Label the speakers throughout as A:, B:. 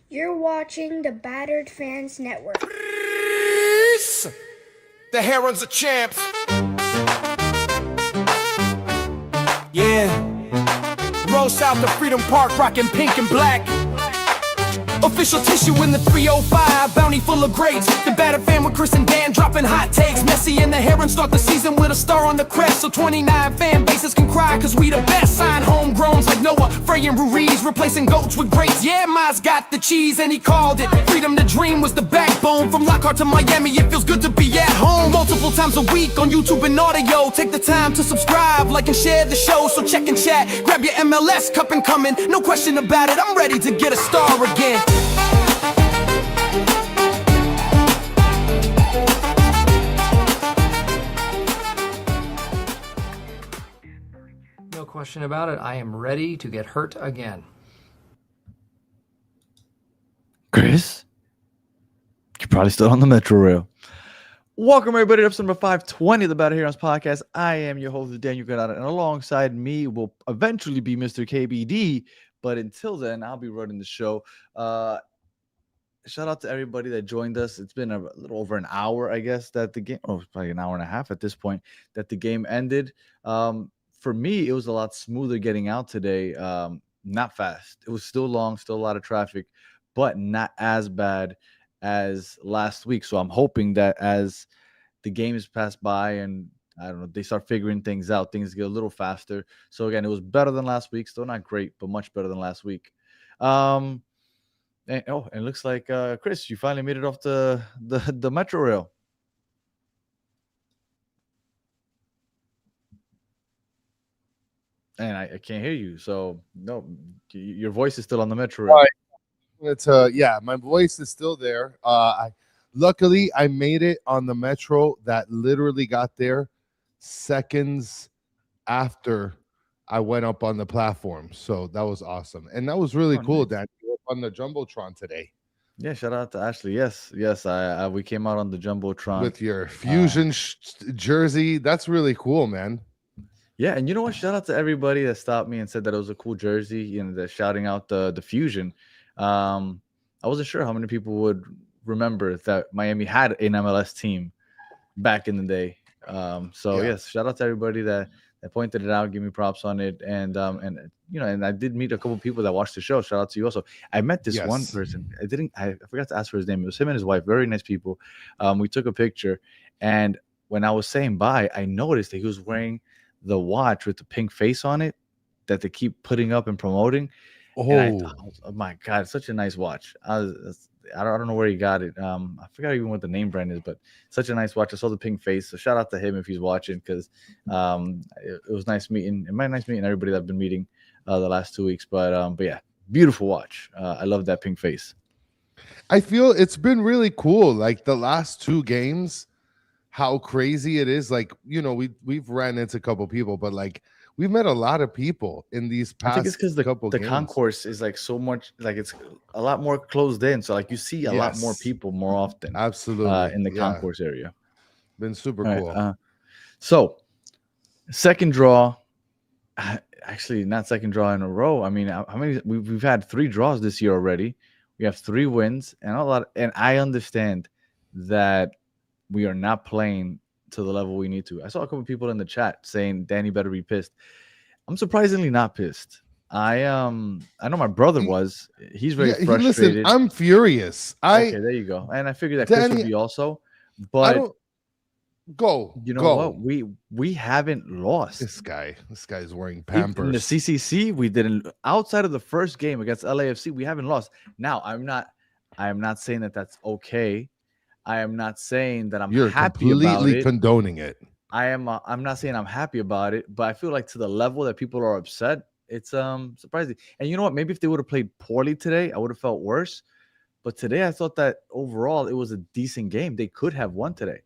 A: You're watching the Battered Fans Network.
B: The Herons are champs. Yeah. Roll south to Freedom Park, rockin' pink and black. Official tissue in the 305, bounty full of grapes. The Battered Fan with Chris and Dan dropping hot takes. Messi and the Herons start the season with a star on the crest. So 29 fan bases can cry, cause we the best. Sign homegrowns like Noah, Frey and Ruiz, replacing goats with greats. Yeah, Miles got the cheese and he called it. Freedom to dream was the backbone. From Lockhart to Miami, it feels good to be at home. Multiple times a week on YouTube and audio. Take the time to subscribe, like and share the show. So check and chat, grab your MLS cup and coming. No question about it, I'm ready to get a star again.
C: No question about it. I am ready to get hurt again.
D: Chris, you're probably still on the Metro Rail. Welcome, everybody, to episode number 520 of the Battered Herons podcast. I am your host, Daniel Granada, and alongside me will eventually be Mr. KBD, but until then, I'll be running the show. Shout out to everybody that joined us. It's been a little over an hour, I guess, that the game, probably an hour and a half at this point, that the game ended. For me, it was a lot smoother getting out today. Not fast. It was still long, still a lot of traffic, but not as bad as last week. So I'm hoping that as the games pass by and I don't know, they start figuring things out, things get a little faster. So again, it was better than last week. Still not great, but much better than last week. And it looks like Chris, you finally made it off the Metro Rail. And I can't hear you. So no, your voice is still on the Metro Rail.
E: Right. It's my voice is still there. Luckily I made it on the Metro that literally got there seconds after I went up on the platform. So that was awesome. And that was really cool,
D: nice.
E: Dan. You were up on the Jumbotron today.
D: Yeah, shout out to Ashley. Yes, we came out on the Jumbotron
E: With your Fusion jersey. That's really cool, man.
D: Yeah, and you know what? Shout out to everybody that stopped me and said that it was a cool jersey. You know, they're shouting out the Fusion. I wasn't sure how many people would remember that Miami had an MLS team back in the day. Yes, shout out to everybody that pointed it out, give me props on it, and I did meet a couple people that watched the show. Shout out to you also. I met this one person. I forgot to ask for his name. It was him and his wife, very nice people. We took a picture, and when I was saying bye, I noticed that he was wearing the watch with the pink face on it that they keep putting up and promoting. And I thought, oh my God, such a nice watch. I don't know where he got it. I forgot even what the name brand is, but such a nice watch. I saw the pink face. So shout out to him if he's watching, because it was nice meeting. It might nice meeting everybody that I've been meeting the last 2 weeks. But yeah, beautiful watch. I love that pink face.
E: I feel it's been really cool. Like the last two games, how crazy it is. Like, we've ran into a couple people, but like we've met a lot of people in these past.
D: I think it's because the
E: games.
D: concourse is like so much, like it's a lot more closed in. So like you see a lot more people more often.
E: Absolutely.
D: In the concourse area.
E: Been super cool.
D: Right, so second draw, actually not second draw in a row. I mean, how many? We've had 3 draws this year already. We have 3 wins and a lot. And I understand that we are not playing to the level we need to. I saw a couple of people in the chat saying Danny better be pissed. I'm surprisingly not pissed. I know my brother was. He's very frustrated.
E: Listen, I'm furious.
D: Okay, there you go. And I figured that Danny, Chris would be also. But you know what? We haven't lost.
E: This guy's wearing Pampers.
D: In the CCC, we didn't. Outside of the first game against LAFC, we haven't lost. Now, I am not saying that that's okay. I am not saying that
E: You're
D: happy about it.
E: Completely condoning it.
D: I'm not saying I'm happy about it, but I feel like to the level that people are upset, it's surprising. And you know what? Maybe if they would have played poorly today, I would have felt worse. But today, I thought that overall it was a decent game. They could have won today.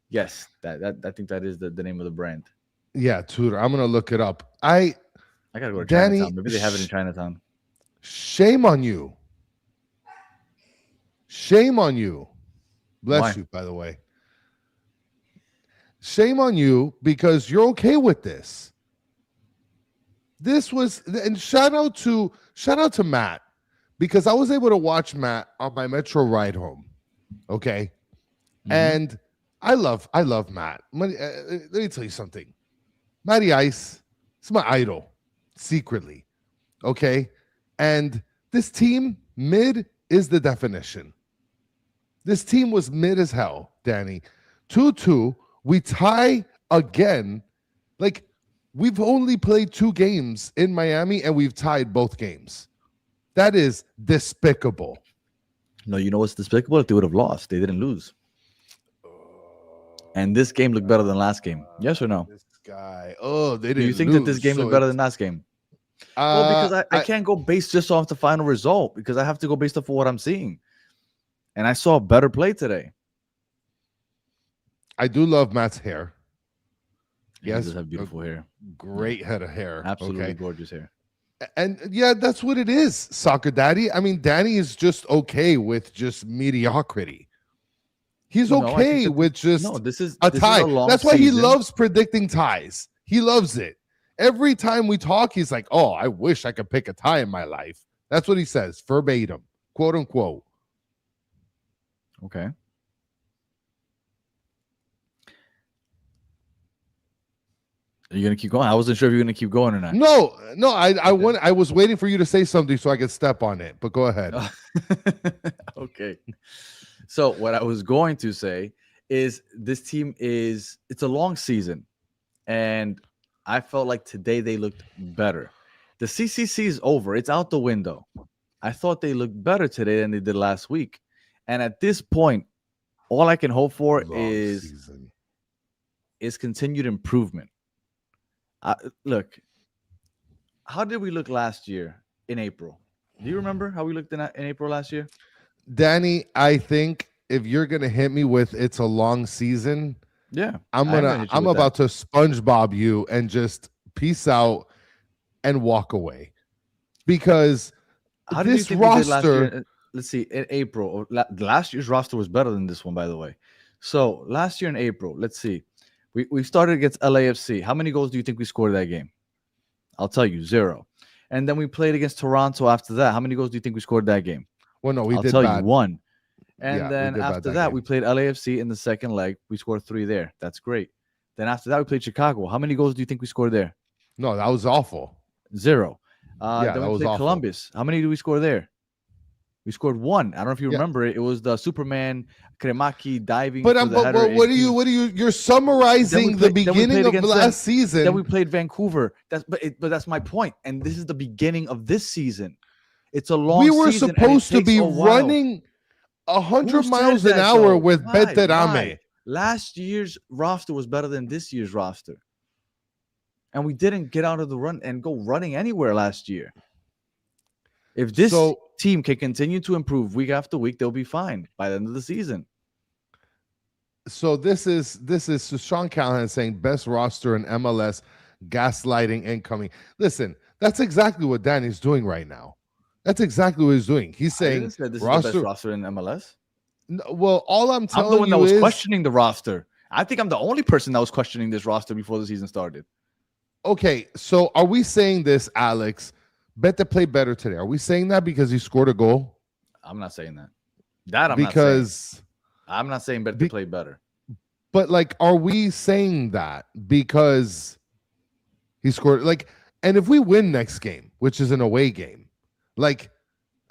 D: Yes, that I think that is the name of the brand.
E: Yeah, Tudor. I'm gonna look it up. I
D: gotta go to Chinatown. Maybe they have it in Chinatown.
E: Shame on you. Shame on you. Bless you, by the way. Shame on you because you're okay with this. This was, and shout out to Matt, because I was able to watch Matt on my metro ride home. Okay.
D: Mhm.
E: And I love Matt. Let me tell you something. Matty Ice is my idol, secretly. Okay. And this team, mid is the definition. This team was mid as hell, Danny. 2-2. We tie again. Like, we've only played 2 games in Miami and we've tied both games. That is despicable.
D: No, you know what's despicable? If they would have lost, they didn't lose. And this game looked better than last game. Yes or no?
E: This guy. Oh, they didn't.
D: Do you think that this game looked better than last game? Well, because I can't go based just off the final result, because I have to go based off of what I'm seeing. And I saw better play today.
E: I do love Matt's hair.
D: Yes, he does have beautiful hair.
E: Great head of hair.
D: Absolutely gorgeous hair.
E: And yeah, that's what it is, Soccer Daddy. I mean, Danny is just okay with just mediocrity. He's okay with just
D: this is
E: a tie. That's why he
D: season.
E: loves predicting ties. He loves it. Every time we talk, he's like, "Oh, I wish I could pick a tie in my life." That's what he says, verbatim, quote unquote.
D: Okay. Are you gonna keep going? I wasn't sure if you're gonna keep going or not.
E: No. I was waiting for you to say something so I could step on it, but go ahead.
D: Okay. So what I was going to say is this team it's a long season, and I felt like today they looked better. The CCC is over. It's out the window. I thought they looked better today than they did last week. And at this point, all I can hope for is continued improvement. Look, how did we look last year in April? Do you remember how we looked in April last year?
E: Danny, I think if you're gonna hit me with it's a long season,
D: yeah,
E: I'm about to SpongeBob you and just peace out and walk away, because this roster.
D: Let's see, in April, last year's roster was better than this one, by the way. So last year in April, let's see, we started against LAFC. How many goals do you think we scored that game? I'll tell you, 0. And then we played against Toronto after that. How many goals do you think we scored that game?
E: Well, no,
D: I'll tell you, 1. And then after that, we played LAFC in the second leg. We scored 3 there. That's great. Then after that, we played Chicago. How many goals do you think we scored there?
E: No, that was awful.
D: 0. Then we played Columbus. How many did we score there? We scored 1. I don't know if you remember it. It was the Superman Kremaki diving.
E: But what are you? You're summarizing the beginning of last season.
D: Then we played Vancouver. But that's my point. And this is the beginning of this season. It's a long season.
E: We were supposed to be running 100 miles an hour with Battered Herons.
D: Last year's roster was better than this year's roster. And we didn't get out of the run and go running anywhere last year. If this team can continue to improve week after week, they'll be fine by the end of the season.
E: So this is Sean Callahan saying best roster in MLS, gaslighting incoming. Listen, that's exactly what Danny's doing right now. That's exactly what he's doing. He's saying
D: this is the best roster in MLS.
E: No, well, all I'm telling you is,
D: I'm the one that was questioning the roster. I think I'm the only person that was questioning this roster before the season started.
E: Okay, so are we saying this, Alex? Bet to play better today. Are we saying that because he scored a goal?
D: I'm not saying that. I'm not saying bet to play better.
E: But like, are we saying that because he scored? Like, and if we win next game, which is an away game, like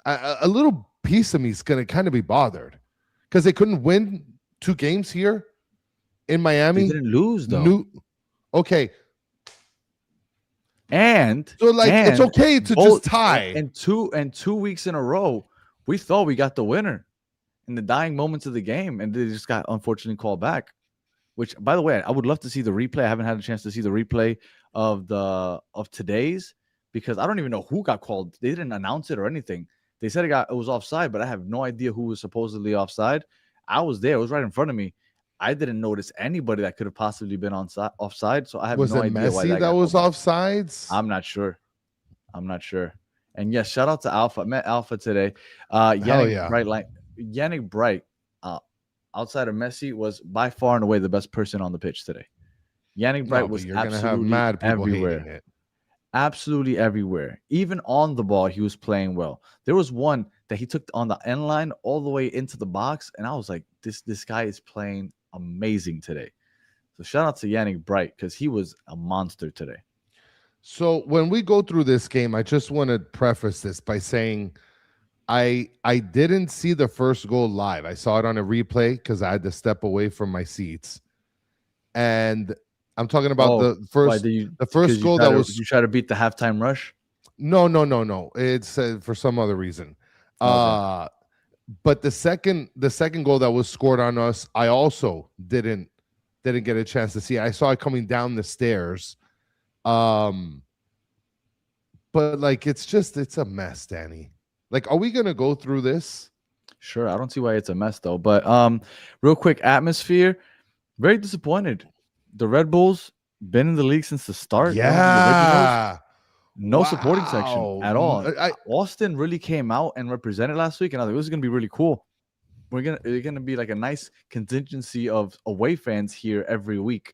E: a little piece of me is gonna kind of be bothered because they couldn't win 2 games here in Miami.
D: They didn't lose though.
E: Okay.
D: And
E: so like it's okay to just tie.
D: And 2 weeks in a row, we thought we got the winner in the dying moments of the game, and they just got unfortunately called back. Which, by the way, I would love to see the replay. I haven't had a chance to see the replay of today's, because I don't even know who got called. They didn't announce it or anything. They said it was offside, but I have no idea who was supposedly offside. I was there; it was right in front of me. I didn't notice anybody that could have possibly been offside, so I have no idea
E: Messi
D: why that
E: was offsides.
D: I'm not sure. And yes, shout out to Alpha. I met Alpha today. Yannick Bright, outside of Messi, was by far and away the best person on the pitch today. Yannick Bright was absolutely everywhere. absolutely everywhere. Even on the ball, he was playing well. There was one that he took on the end line all the way into the box, and I was like, this guy is playing amazing today. So shout out to Yannick Bright because he was a monster today.
E: So when we go through this game, I just want to preface this by saying I didn't see the first goal live. I saw it on a replay because I had to step away from my seats. And I'm talking about the first goal that was
D: you try to beat the halftime rush.
E: No. It's for some other reason.
D: Okay.
E: But the second goal that was scored on us, I also didn't get a chance to see. I saw it coming down the stairs. But like it's a mess, Danny. Like, are we gonna go through this?
D: Sure, I don't see why it's a mess though. But real quick, atmosphere. Very disappointed. The Red Bulls been in the league since the start.
E: Yeah.
D: No supporting section at all. Austin really came out and represented last week, and I was like, this is gonna be really cool. It's gonna be like a nice contingency of away fans here every week,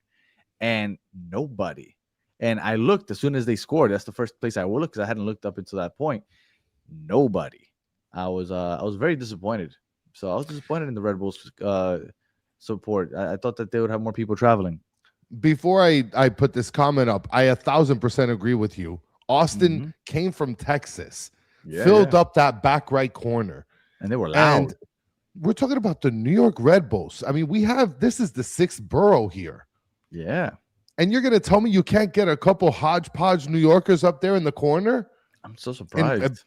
D: and nobody. And I looked as soon as they scored. That's the first place I will look because I hadn't looked up until that point. Nobody. I was very disappointed. So I was disappointed in the Red Bulls support. I thought that they would have more people traveling.
E: Before I put this comment up, I 1,000% agree with you. Austin came from Texas, filled up that back right corner,
D: and they were loud.
E: And we're talking about the New York Red Bulls. I mean, this is the 6th borough here.
D: Yeah.
E: And you're going to tell me you can't get a couple hodgepodge New Yorkers up there in the corner?
D: I'm so surprised.
E: And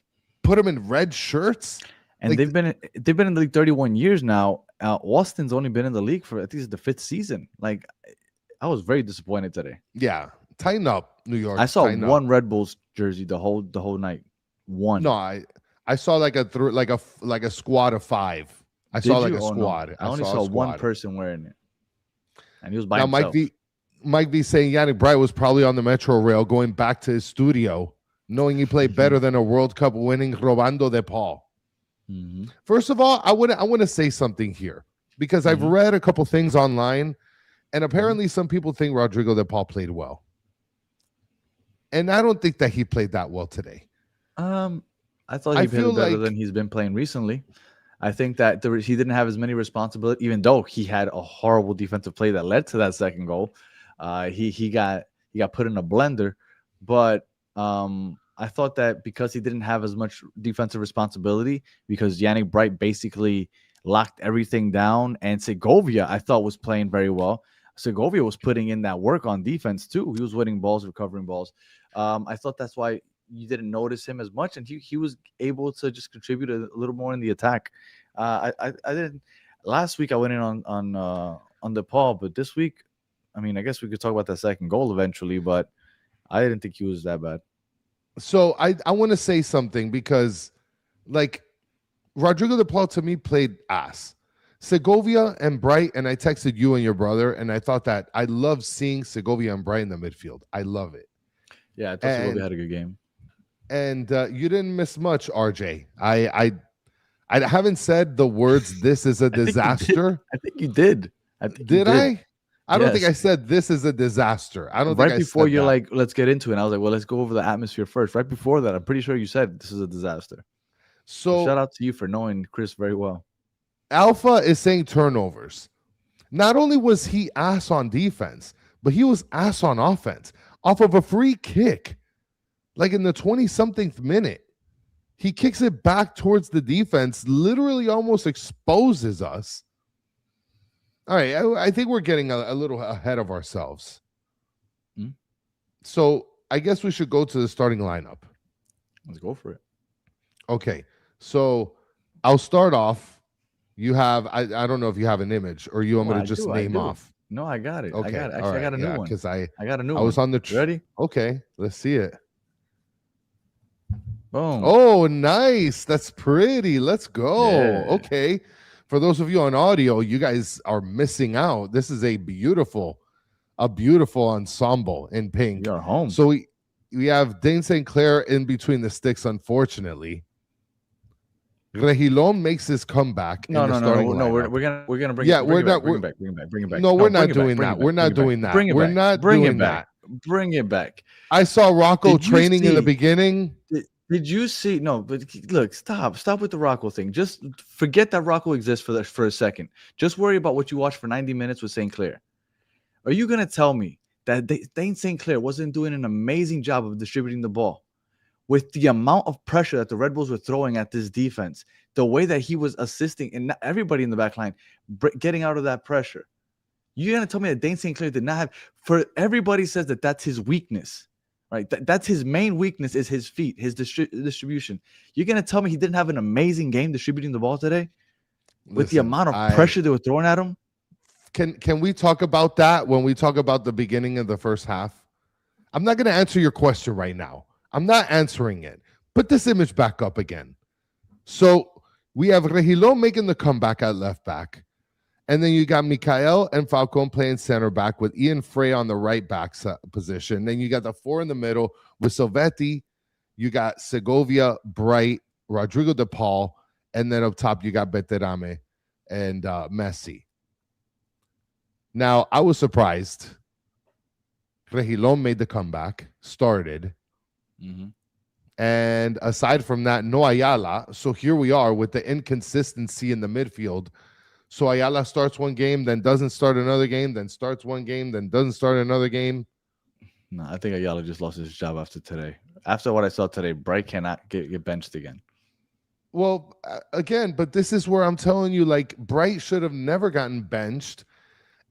E: put them in red shirts?
D: And like, they've been in the league 31 years now. Austin's only been in the league for, I think it's the 5th season. Like, I was very disappointed today.
E: Yeah. Tighten up, New York.
D: I saw one Red Bulls jersey the whole night. One.
E: No, I saw like a squad of 5. I saw like a squad.
D: No. I only saw one person wearing it. And he was by himself.
E: Mike V saying Yannick Bright was probably on the Metro Rail going back to his studio, knowing he played better than a World Cup winning Robando de Paul. First of all, I want to say something here because I've read a couple things online, and apparently some people think Rodrigo de Paul played well. And I don't think that he played that well today.
D: I thought he played better than he's been playing recently. I think that he didn't have as many responsibilities, even though he had a horrible defensive play that led to that second goal. He got put in a blender, but I thought that because he didn't have as much defensive responsibility, because Yannick Bright basically locked everything down, and Segovia I thought was playing very well. Segovia was putting in that work on defense too. He was winning balls, recovering balls. I thought that's why you didn't notice him as much, and he was able to just contribute a little more in the attack. I didn't. Last week I went in on DePaul, but this week, I mean, I guess we could talk about that second goal eventually, but I didn't think he was that bad.
E: So I want to say something because, like, Rodrigo de Paul to me played ass. Segovia and Bright, and I texted you and your brother, and I thought that I love seeing Segovia and Bright in the midfield. I love it.
D: Yeah, I thought Segovia had a good game.
E: And you didn't miss much, RJ. I haven't said the words "this is a disaster."
D: I think you did.
E: Did I? I don't think I said this is a disaster. I don't think I
D: before
E: said
D: you're
E: that.
D: like, let's get into it. And I was like, well, let's go over the atmosphere first. Right before that, I'm pretty sure you said this is a disaster. So shout out to you for knowing Chris very well.
E: Alpha is saying turnovers. Not only was he ass on defense, but he was ass on offense off of a free kick. Like in the 20-something minute, he kicks it back towards the defense, literally almost exposes us. All right, I think we're getting a little ahead of ourselves. So I guess we should go to the starting lineup.
D: Let's go for it.
E: Okay, so I'll start off. You have, I don't know if you have an image or you want me to just name off.
D: No, I got it.
E: Okay,
D: I got it. Actually, I got a new one.
E: Because I
D: got a new one.
E: I was on the
D: ready?
E: Okay, let's see it.
D: Boom.
E: Oh, nice. That's pretty. Let's go.
D: Yeah.
E: Okay. For those of you on audio, you guys are missing out. This is a beautiful ensemble in pink.
D: You're home.
E: So we have Dane St. Clair in between the sticks, unfortunately. Regilon makes his comeback.
D: No. We're gonna bring.
E: Yeah,
D: bring it back. Bring it back.
E: No, we're not doing that. We're not doing that. We're not doing that.
D: Bring it back.
E: I saw Rocco
D: Did you
E: training in the
D: see?
E: beginning.
D: Did you see? No, but look, stop with the Rocco thing. Just forget that Rocco exists for a second. Just worry about what you watched for 90 minutes with St. Clair. Are you gonna tell me that Dane St. Clair wasn't doing an amazing job of distributing the ball? With the amount of pressure that the Red Bulls were throwing at this defense, the way that he was assisting and everybody in the back line getting out of that pressure. You're going to tell me that Dane St. Clair did not have, for everybody says that that's his weakness, right? That's his main weakness is his feet, his distribution. You're going to tell me he didn't have an amazing game distributing the ball today with the amount of pressure they were throwing at him?
E: Can we talk about that when we talk about the beginning of the first half? I'm not going to answer your question right now. I'm not answering it. Put this image back up again. So we have Regilon making the comeback at left back. And then you got Mikael and Falcon playing center back with Ian Frey on the right back position. Then you got the four in the middle with Silvetti. You got Segovia, Bright, Rodrigo De Paul. And then up top, you got Beterame and Messi. Now, I was surprised. Regilon made the comeback, started.
D: Mm-hmm.
E: And aside from that, no Ayala. So here we are with the inconsistency in the midfield. So Ayala starts one game, then doesn't start another game, then starts one game, then doesn't start another game.
D: No, I think Ayala just lost his job after today. After what I saw today, Bright cannot get benched again.
E: Well, again, but this is where I'm telling you, like, Bright should have never gotten benched.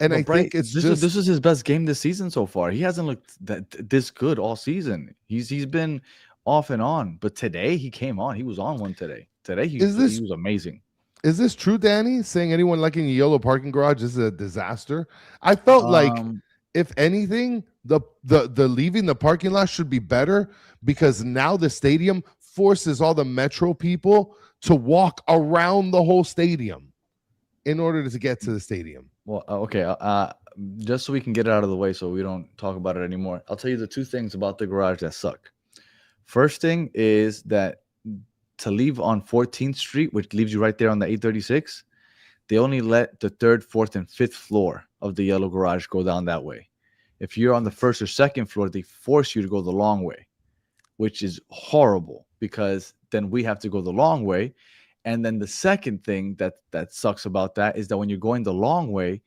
E: And I think this
D: is his best game this season so far. He hasn't looked this good all season. He's been off and on, but today he came on. He was on one today. Today he was amazing.
E: Is this true, Danny? Saying anyone liking a yellow parking garage is a disaster? I felt like, if anything, the leaving the parking lot should be better because now the stadium forces all the Metro people to walk around the whole stadium in order to get to the stadium.
D: Well, okay. Just so we can get it out of the way so we don't talk about it anymore, I'll tell you the two things about the garage that suck. First thing is that to leave on 14th Street, which leaves you right there on the 836, they only let the 3rd, 4th, and 5th floor of the yellow garage go down that way. If you're on the 1st or 2nd floor, they force you to go the long way, which is horrible because then we have to go the long way. And then the second thing that sucks about that is that when you're going the long way,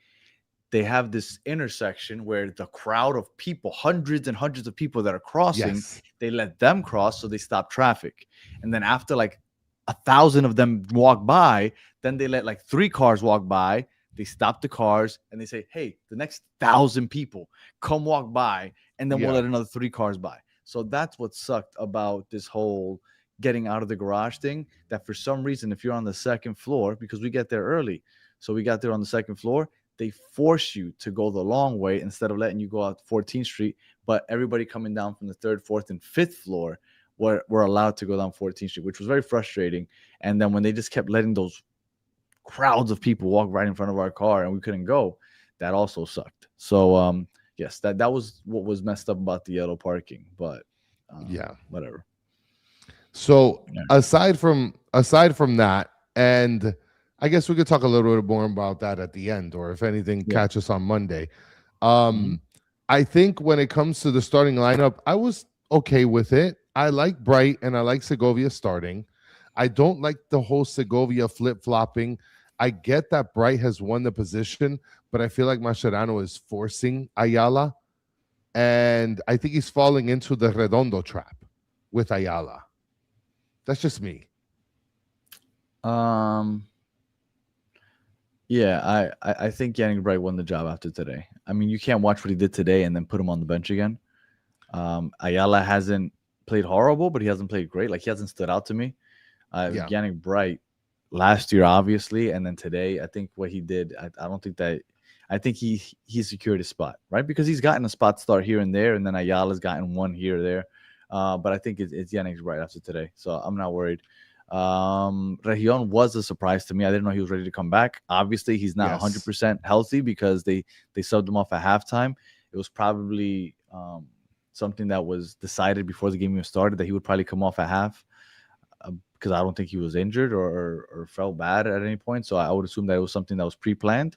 D: they have this intersection where the crowd of people, hundreds and hundreds of people that are crossing, they let them cross, so they stop traffic. And then after like 1,000 of them walk by, then they let like 3 cars walk by. They stop the cars and they say, hey, the next 1,000 people come walk by, and then we'll let another 3 cars by. So that's what sucked about this whole getting out of the garage thing, that for some reason, if you're on the 2nd floor, because we get there early, so we got there on the 2nd floor, they force you to go the long way instead of letting you go out 14th Street. But everybody coming down from the 3rd, 4th, and 5th floor were allowed to go down 14th Street, which was very frustrating. And then when they just kept letting those crowds of people walk right in front of our car and we couldn't go, that also sucked. So yes, that was what was messed up about the yellow parking. But whatever.
E: So aside from that, and I guess we could talk a little bit more about that at the end, or if anything, catch us on Monday. I think when it comes to the starting lineup, I was okay with it. I like Bright and I like Segovia starting. I don't like the whole Segovia flip-flopping. I get that Bright has won the position, but I feel like Mascherano is forcing Ayala. And I think he's falling into the Redondo trap with Ayala. That's just me.
D: Yeah, I think Yannick Bright won the job after today. I mean, you can't watch what he did today and then put him on the bench again. Ayala hasn't played horrible, but he hasn't played great. Like, he hasn't stood out to me. Yannick Bright last year, obviously, and then today, I think what he did, I don't think that – I think he secured his spot, right? Because he's gotten a spot start here and there, and then Ayala's gotten one here or there. But I think it's Yannick Bright after today, so I'm not worried. Region was a surprise to me. I didn't know he was ready to come back. Obviously, he's not 100% healthy because they subbed him off at halftime. It was probably something that was decided before the game even started that he would probably come off at half because I don't think he was injured or felt bad at any point. So I would assume that it was something that was pre-planned.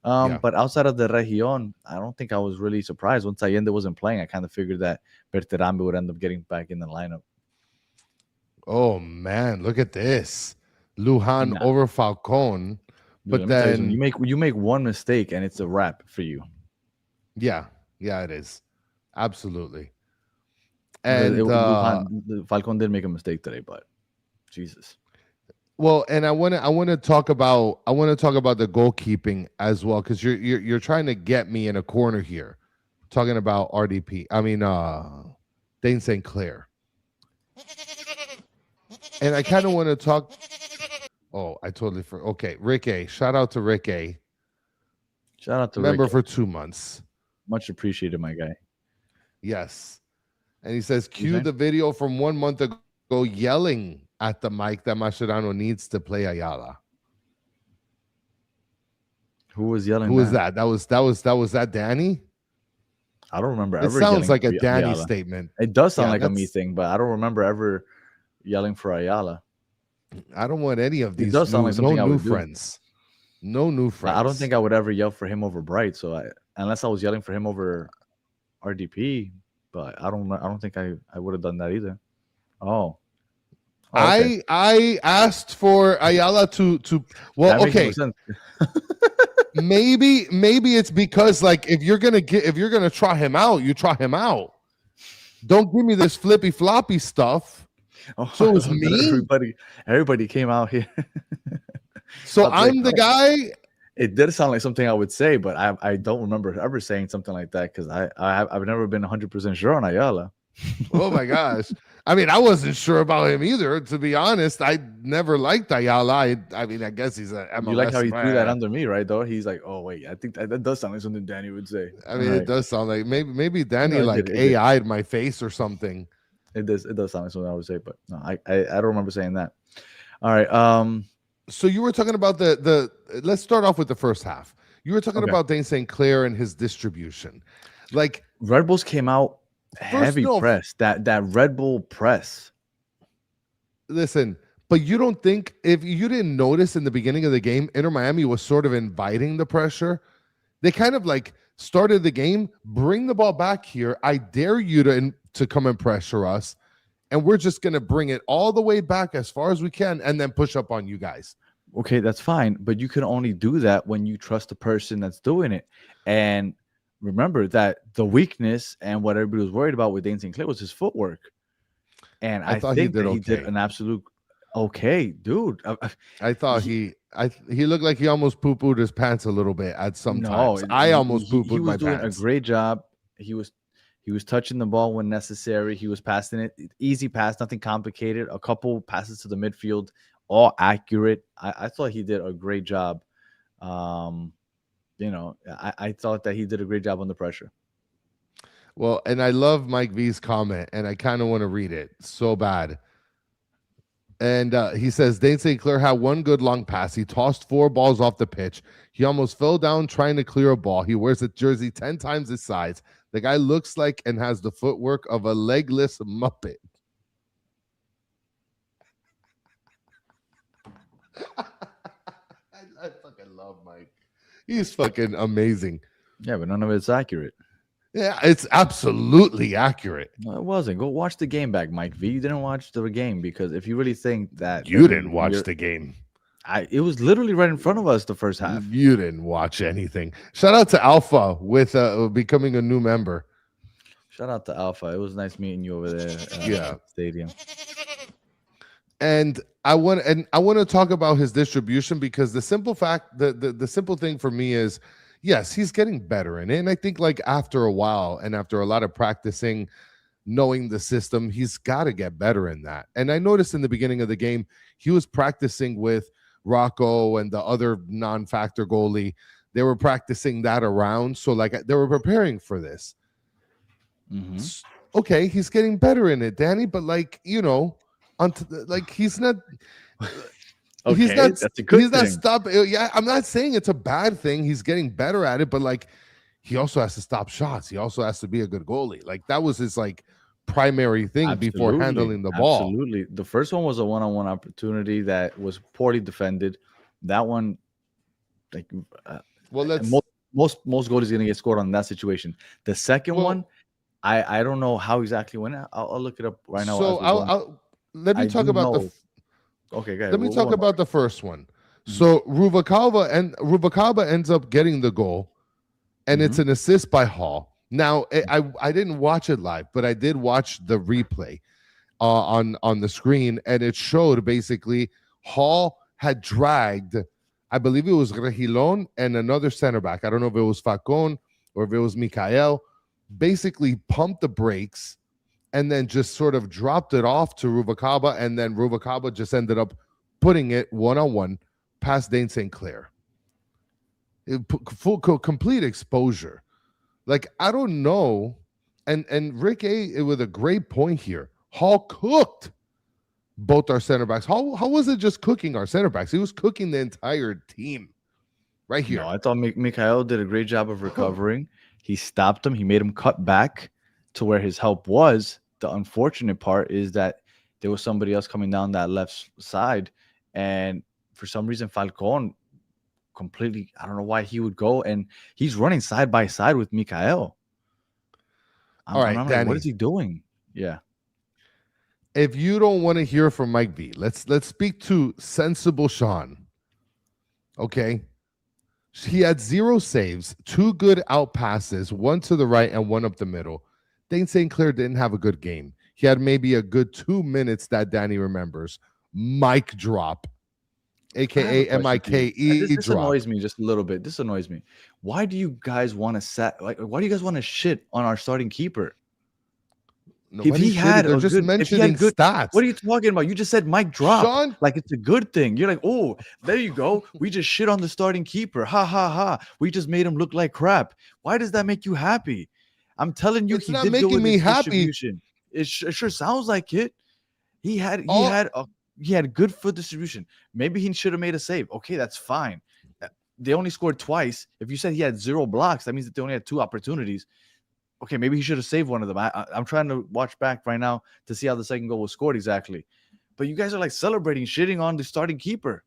E: Yeah.
D: But outside of the Region, I don't think I was really surprised. Once Allende wasn't playing, I kind of figured that Berterame would end up getting back in the lineup.
E: Oh man, look at this. Lujan
D: Nah,
E: over Falcon.
D: dude,
E: But
D: let me tell you something.
E: then
D: You make one mistake and it's a wrap for you.
E: yeah, it is. Absolutely.
D: Because
E: And
D: Falcon did make a mistake today, but Jesus.
E: well, and I want to talk about the goalkeeping as well, because you're trying to get me in a corner here, talking about RDP. I mean, Dane St. Clair, and I kind of want to talk. Oh, I totally forgot. Okay, Rick A. Shout out to Rick A.
D: Shout out to
E: Member
D: Rick.
E: for 2 months.
D: Much appreciated, my guy.
E: Yes, and he says,
D: You
E: cue
D: saying?
E: the video from 1 month ago yelling at the mic that Mascherano needs to play Ayala.
D: Who was yelling?
E: Who was that? That was that Danny?
D: I don't remember
E: It
D: ever.
E: sounds
D: yelling
E: like a
D: for
E: Danny
D: Ayala.
E: statement.
D: It does sound
E: Yeah,
D: like a me
E: that's-
D: thing, but I don't remember ever yelling for Ayala.
E: I don't want any of
D: It
E: these
D: does sound
E: new,
D: like something I
E: no new
D: would do.
E: friends. No new friends.
D: I don't think I would ever yell for him over Bright. So unless I was yelling for him over RDP, but I don't think I would have done that either. Oh. Okay.
E: I asked for Ayala to well,
D: That makes
E: okay.
D: no sense.
E: maybe it's because, like, if you're gonna try him out, you try him out. Don't give me this flippy floppy stuff.
D: Oh,
E: So it was
D: I love that
E: me?
D: Everybody came out here.
E: So
D: I'll take
E: I'm the
D: that.
E: guy.
D: It did sound like something I would say, but I don't remember ever saying something like that because I've never been 100% sure on Ayala.
E: Oh my gosh. I mean, I wasn't sure about him either, to be honest. I never liked Ayala. I mean, I guess he's a MLS.
D: You like how he threw that
E: man.
D: under me, right? Though he's like, oh wait, I think that does sound like something Danny would say.
E: I mean,
D: All
E: it
D: right.
E: does sound like maybe Danny
D: No, it
E: like
D: did, it did.
E: AI'd my face or something.
D: It does sound like something I would say, but no, I don't remember saying that. All right.
E: So you were talking about the let's start off with the first half. You were talking
D: Okay.
E: about Dane St. Clair and his distribution. Like,
D: Red Bulls came out heavy
E: no,
D: press. That Red Bull press.
E: listen, but you don't think, if you didn't notice in the beginning of the game, Inter Miami was sort of inviting the pressure? They kind of like started the game, bring the ball back here. I dare you to come and pressure us. And we're just going to bring it all the way back as far as we can and then push up on you guys.
D: Okay, that's fine, but you can only do that when you trust the person that's doing it. And remember that the weakness and what everybody was worried about with Dane St. Clair was his footwork. And I
E: thought
D: think
E: he did
D: that he did
E: okay.
D: an absolute okay, dude.
E: I thought he looked like he almost poo-pooed his pants a little bit at some times.
D: No,
E: I almost
D: he
E: poo-pooed
D: was
E: my
D: doing
E: pants.
D: a great job. He was touching the ball when necessary. He was passing it easy pass, nothing complicated. A couple passes to the midfield, all accurate. I thought he did a great job. I thought that he did a great job under pressure.
E: Well, and I love Mike V's comment, and I kind of want to read it so bad. And he says, Dane St. Clair had one good long pass. He tossed 4 balls off the pitch. He almost fell down trying to clear a ball. He wears a jersey 10 times his size. The guy looks like and has the footwork of a legless Muppet. I fucking love Mike. He's fucking amazing.
D: Yeah, but none of it's accurate.
E: Yeah, it's absolutely accurate.
D: No, it wasn't. Go watch the game back, Mike V. You didn't watch the game because if you really think that
E: You didn't watch the game.
D: it was literally right in front of us the first half.
E: You didn't watch anything. Shout out to Alpha with becoming a new member.
D: Shout out to Alpha. It was nice meeting you over there.
E: Yeah.
D: Stadium.
E: And I want to talk about his distribution, because the simple fact, the simple thing for me is, yes, he's getting better in it. And I think, like, after a while and after a lot of practicing, knowing the system, he's got to get better in that. And I noticed in the beginning of the game, he was practicing with Rocco and the other non-factor goalie. They were practicing that around. So, like, they were preparing for this.
D: Mm-hmm.
E: Okay, he's getting better in it, Danny, but, like, you know, like, he's not
D: Okay,
E: he's not,
D: that's a good
E: he's not
D: thing.
E: stopping. Yeah, I'm not saying it's a bad thing. He's getting better at it, but, like, he also has to stop shots. He also has to be a good goalie. Like, that was his, like, primary thing before handling the ball.
D: Absolutely. The first one was a one-on-one opportunity that was poorly defended. That one, like,
E: Well,
D: And
E: let's.
D: most goals is gonna get scored on that situation. The second
E: Well,
D: one, I don't know how exactly went. I'll look it up right now
E: so
D: as we're going.
E: I'll let me
D: I
E: talk
D: do
E: about
D: know. Okay, guys.
E: let me talk about the first one.
D: Mhm.
E: So Rubalcaba ends up getting the goal, and it's an assist by Hall. Now I didn't watch it live, but I did watch the replay on the screen, and it showed basically Hall had dragged, I believe it was Regilon and another center back. I don't know if it was Falcon or if it was Mikael. Basically, pumped the brakes and then just sort of dropped it off to Rubalcaba, and then Rubalcaba just ended up putting it one-on-one past Dane St. Clair. Complete exposure. Like, I don't know. And Rick A with a great point here. Hall cooked both our center backs. How was it just cooking our center backs? He was cooking the entire team right here.
D: No, I thought Mikhail did a great job of recovering. He stopped him. He made him cut back to where his help was. The unfortunate part is that there was somebody else coming down that left side, and for some reason Falcon completely, I don't know why he would go, and he's running side by side with Mikhail.
E: All right,
D: I'm
E: Danny,
D: like, what is he doing? Yeah.
E: If you don't want to hear from Mike V, let's speak to sensible Sean. Okay. He had 0 saves, 2 good out passes, 1 to the right and 1 up the middle. Dane St. Clair didn't have a good game. He had maybe a good 2 minutes that Danny remembers. Mic drop, aka MIKE
D: This
E: drop.
D: annoys me just a little bit. This annoys me. Why do you guys want to why do you guys want to shit on our starting keeper? If he had
E: they're just mentioning stats.
D: What are you talking about? You just said Mike drop.
E: Sean,
D: like it's a good thing. You're like, oh, there you go. We just shit on the starting keeper. Ha ha ha. We just made him look like crap. Why does that make you happy? I'm telling you,
E: it's
D: he
E: not
D: did
E: making
D: good with
E: me
D: his
E: happy.
D: distribution. It sure sounds like it. He had good foot distribution. Maybe he should have made a save. Okay, that's fine. They only scored twice. If you said he had 0 blocks, that means that they only had 2 opportunities. Okay, maybe he should have saved one of them. I'm trying to watch back right now to see how the second goal was scored exactly. But you guys are like celebrating, shitting on the starting keeper.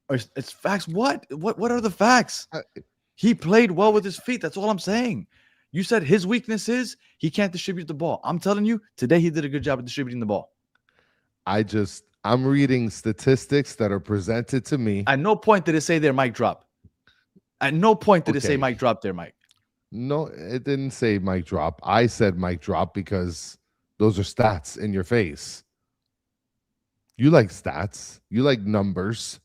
D: It's facts. What are the facts? He played well with his feet. That's all I'm saying. You said his weakness is he can't distribute the ball. I'm telling you, today he did a good job of distributing the ball.
E: I'm reading statistics that are presented to me.
D: At no point did it say there Mike drop. At no point did it say Mike drop there, Mike.
E: No, it didn't say mic drop. I said mic drop because those are stats in your face. You like stats. You like numbers.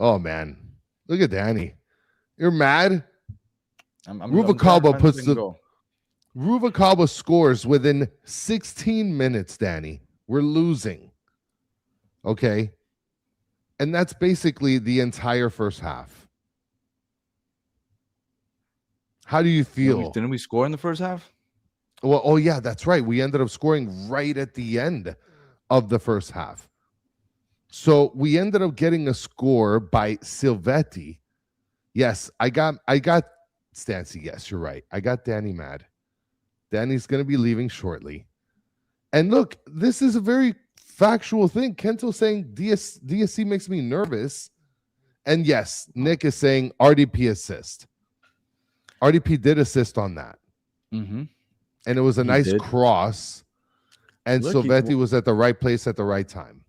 E: Oh, man. Look at Danny. You're mad? Rubalcaba scores within 16 minutes, Danny. We're losing. Okay? And that's basically the entire first half. How do you feel?
D: Didn't we score in the first half?
E: Well, oh yeah, that's right. We ended up scoring right at the end of the first half. So we ended up getting a score by Silvetti. Yes, I got Stancy. Yes, you're right. I got Danny mad. Danny's going to be leaving shortly. And look, this is a very factual thing. Kento's saying DSC makes me nervous. And yes, Nick is saying RDP assist. RDP did assist on that.
D: Mm-hmm.
E: And it was a nice cross. And Silvetti was at the right place at the right time.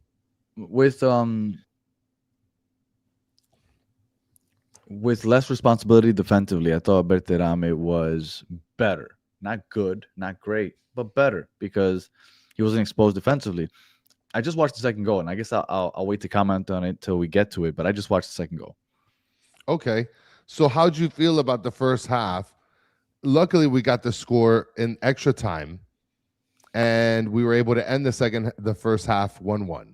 D: With less responsibility defensively, I thought Berterame was better. Not good, not great, but better because he wasn't exposed defensively. I just watched the second goal, and I guess I'll wait to comment on it till we get to it, but I just watched the second goal.
E: Okay. So how'd you feel about the first half? Luckily, we got the score in extra time, and we were able to end the first half 1-1.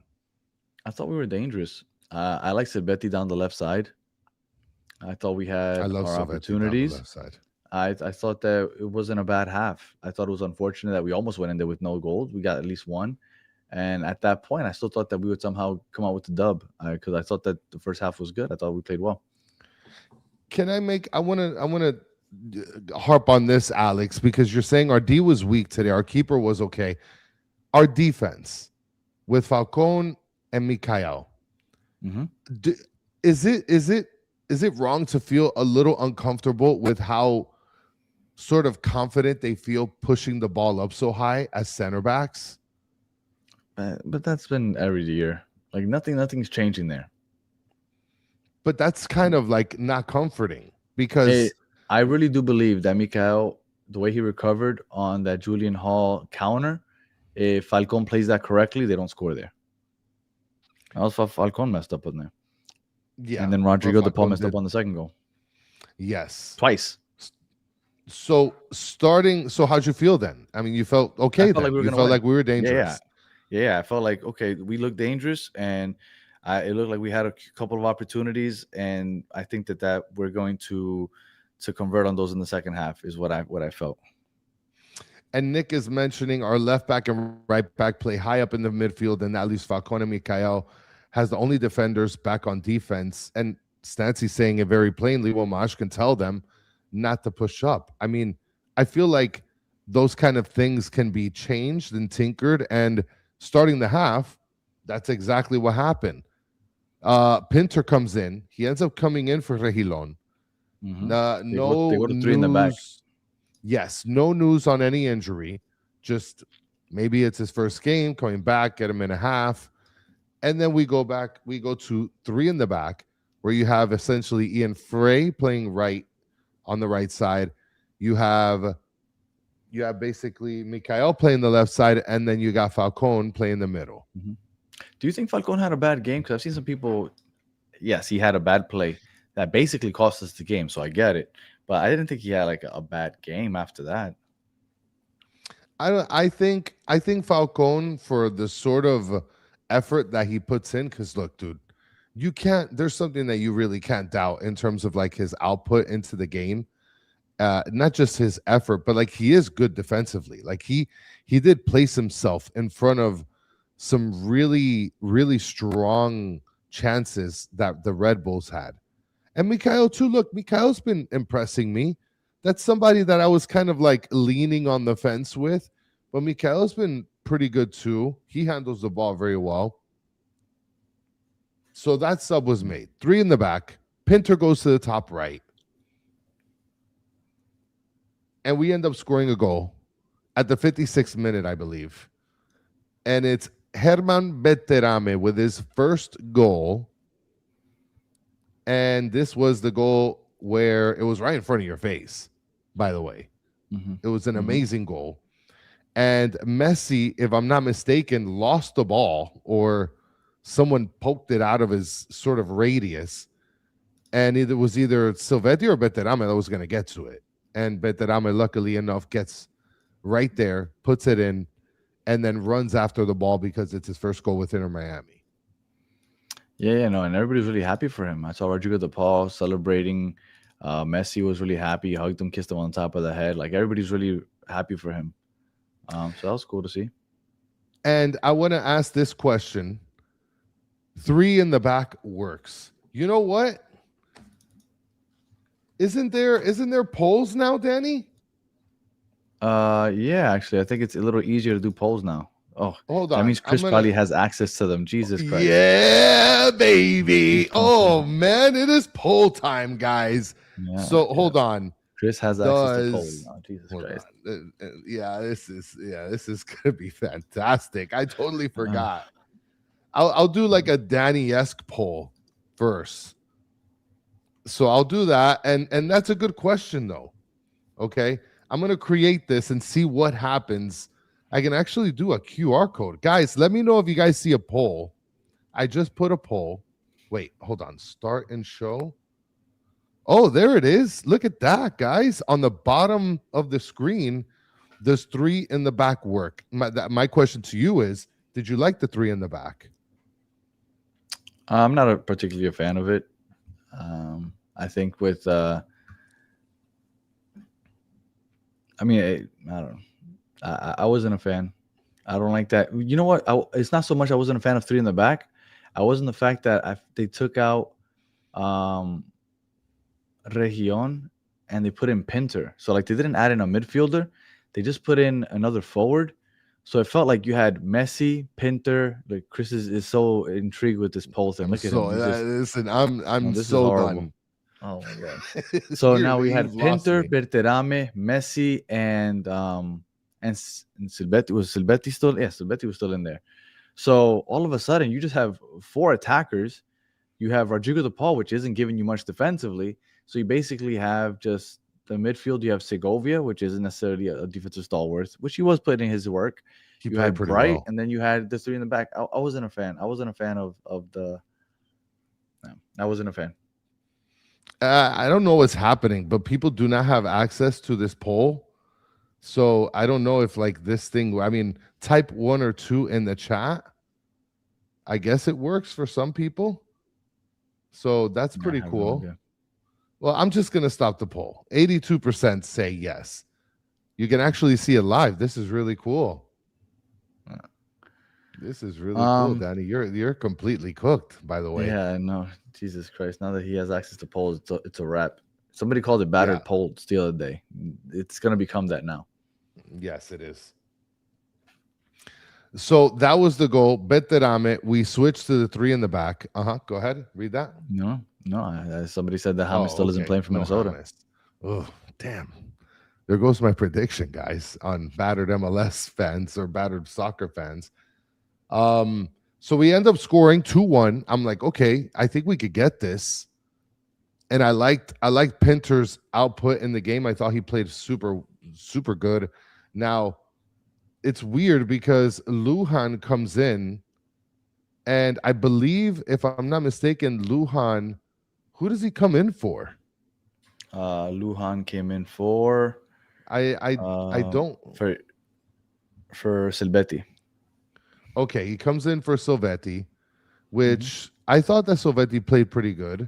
D: I thought we were dangerous. I like Silvetti down the left side. I thought we had our opportunities.
E: Left side.
D: I thought that it wasn't a bad half. I thought it was unfortunate that we almost went in there with no goals. We got at least one. And at that point, I still thought that we would somehow come out with the dub because I thought that the first half was good. I thought we played well.
E: I want to harp on this, Alex, because you're saying our D was weak today. Our keeper was okay. Our defense with Falcon and Mikael.
D: Mm-hmm.
E: is it wrong to feel a little uncomfortable with how sort of confident they feel pushing the ball up so high as center backs?
D: But that's been every year. Like nothing's changing there.
E: But that's kind of like not comforting
D: Hey,
E: because
D: I really do believe that Mikael, the way he recovered on that Julian Hall counter, if Falcon plays that correctly, they don't score there. Also, Falcon messed up on there.
E: yeah,
D: And then
E: but
D: Rodrigo De Paul
E: Falcon
D: messed up
E: did.
D: on the second goal.
E: Yes.
D: Twice.
E: So how'd you feel then? I mean, you felt
D: I
E: okay
D: felt like
E: then.
D: we were
E: You
D: gonna
E: felt
D: win.
E: like we were
D: Yeah, yeah.
E: dangerous.
D: Yeah, I felt like, okay, we looked dangerous, and it looked like we had a couple of opportunities, and I think that we're going to convert on those in the second half is what I felt.
E: And Nick is mentioning our left back and right back play high up in the midfield, and at least Falcone Mikael has the only defenders back on defense. And Stancy's saying it very plainly. Well, Mash can tell them not to push up. I mean, I feel like those kind of things can be changed and tinkered. And starting the half, that's exactly what happened. Pinter comes in. He ends up coming in for Regilon.
D: Mhm. They
E: No
D: go to three in the back.
E: news. Yes, no news on any injury. Just maybe it's his first game coming back, get him in a half. And then we go to three in the back, where you have essentially Ian Frey playing right on the right side. You have basically Mikael playing the left side, and then you got Falcone playing the middle.
D: Do you think Falcon had a bad game? Because I've seen some people. Yes, he had a bad play that basically cost us the game, so I get it. But I didn't think he had like a bad game after that.
E: I think Falcone, for the sort of effort that he puts in, because look, dude, you can't. There's something that you really can't doubt in terms of like his output into the game. Not just his effort, but like he is good defensively. Like he did place himself in front of some really strong chances that the Red Bulls had. And Mikhail too. Look, Mikhail's been impressing me. That's somebody that I was kind of like leaning on the fence with, but Mikhail's been pretty good too. He handles the ball very well. So that sub was made. Three in the back. Pinter goes to the top right. And we end up scoring a goal at the 56th minute, I believe. And it's Herman Beterame with his first goal. And this was the goal where it was right in front of your face, by the way. It was an amazing goal. And Messi, if I'm not mistaken, lost the ball, or someone poked it out of his sort of radius. And it was either Silvetti or Beterame that was going to get to it. And Beterame, luckily enough, gets right there, puts it in, and then runs after the ball because it's his first goal with Inter Miami.
D: Yeah, no, and everybody's really happy for him. I saw Rodrigo De Paul celebrating. Messi was really happy, hugged him, kissed him on top of the head. Like everybody's really happy for him. So that was cool to see.
E: And I want to ask this question. Three in the back works. You know what? Isn't there polls now, Danny?
D: Yeah, actually, I think it's a little easier to do polls now. Oh,
E: Hold
D: that
E: on.
D: means Chris probably has access to them. Jesus Christ.
E: Yeah, baby. Oh man, it is poll time, guys.
D: Yeah,
E: So hold on.
D: Chris has access to polls now. Jesus
E: Hold
D: Christ.
E: on. Yeah, this is gonna be fantastic. I totally forgot. I'll do like a Danny-esque poll first. So I'll do that, and that's a good question though. Okay, I'm gonna create this and see what happens. I can actually do a QR code, guys. Let me know if you guys see a poll. I just put a poll. Wait, hold on. Start and show. Oh, there it is. Look at that, guys. On the bottom of the screen, there's three in the back work. My question to you is, did you like the three in the back?
D: I'm not particularly a fan of it. I think with, I mean, I don't know. I wasn't a fan. I don't like that. You know what? It's not so much I wasn't a fan of three in the back. I wasn't the fact that they took out Region and they put in Pinter. So like they didn't add in a midfielder. They just put in another forward. So it felt like you had Messi, Pinter. Like Chris is so intrigued with this poll thing. Look at
E: So
D: him. He's just,
E: listen,
D: no,
E: I'm
D: this is
E: so
D: horrible.
E: done.
D: Oh my god. So now we
E: You've
D: had
E: lost
D: Pinter,
E: me.
D: Berterame, Messi, and Silvetti. Was Silvetti still? Yeah, Silvetti was still in there. So all of a sudden, you just have 4 attackers. You have Rodrigo de Paul, which isn't giving you much defensively. So you basically have just the midfield. You have Segovia, which isn't necessarily a defensive stalwart, which he was putting his work.
E: He
D: You
E: played
D: had
E: pretty
D: Bright,
E: well.
D: and then you had the 3 in the back. I wasn't a fan. I wasn't a fan of the. No, I wasn't a fan.
E: I don't know what's happening, but people do not have access to this poll. So I don't know if like this thing, I mean, type 1 or 2 in the chat. I guess it works for some people. So that's
D: I
E: pretty
D: have no
E: cool.
D: idea.
E: Well, I'm just going to stop the poll. 82% say yes. You can actually see it live. This is really cool. This is really cool, Danny. You're completely cooked, by the way.
D: Yeah, I know. Jesus Christ. Now that he has access to polls, it's a wrap. Somebody called it battered polls the other day. It's going to become that now.
E: Yes, it is. So that was the goal. Beterame. We switched to the 3 in the back. Go ahead. Read that.
D: No. Somebody said that James still isn't playing for Minnesota.
E: James. Oh, damn. There goes my prediction, guys, on battered MLS fans or battered soccer fans. So we end up scoring 2-1. I'm like, okay, I think we could get this. And I liked Pinter's output in the game. I thought he played super, super good. Now, it's weird because Lujan comes in, and I believe, if I'm not mistaken, Lujan, who does he come in for?
D: Lujan came in for
E: I don't
D: for Silvetti.
E: Okay, he comes in for Silvetti, which I thought that Silvetti played pretty good.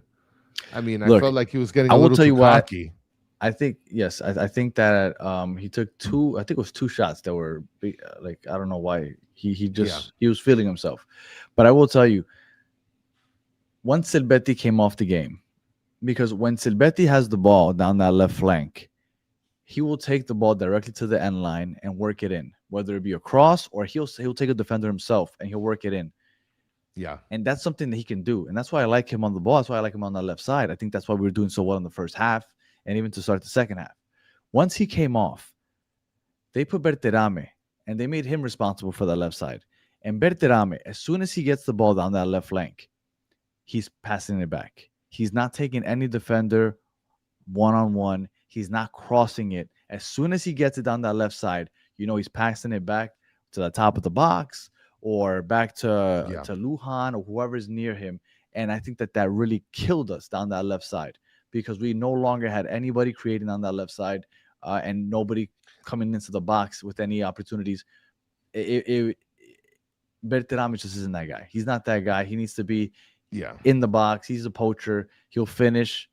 E: I mean, I felt like he was getting a little too cocky.
D: I think yes. I think that he took 2. I think it was 2 shots that were big, like I don't know why he was feeling himself. But I will tell you, once Silvetti came off the game, because when Silvetti has the ball down that left flank, he will take the ball directly to the end line and work it in, whether it be a cross or he'll take a defender himself and he'll work it in.
E: Yeah.
D: And that's something that he can do. And that's why I like him on the ball. That's why I like him on that left side. I think that's why we were doing so well in the first half and even to start the second half. Once he came off, they put Berterame and they made him responsible for the left side. And Berterame, as soon as he gets the ball down that left flank, he's passing it back. He's not taking any defender one-on-one. He's not crossing it. As soon as he gets it down that left side, he's passing it back to the top of the box or back to Lujan or whoever's near him. And I think that really killed us down that left side because we no longer had anybody creating on that left side and nobody coming into the box with any opportunities. Berterame just isn't that guy. He's not that guy. He needs to be in the box. He's a poacher. He'll finish.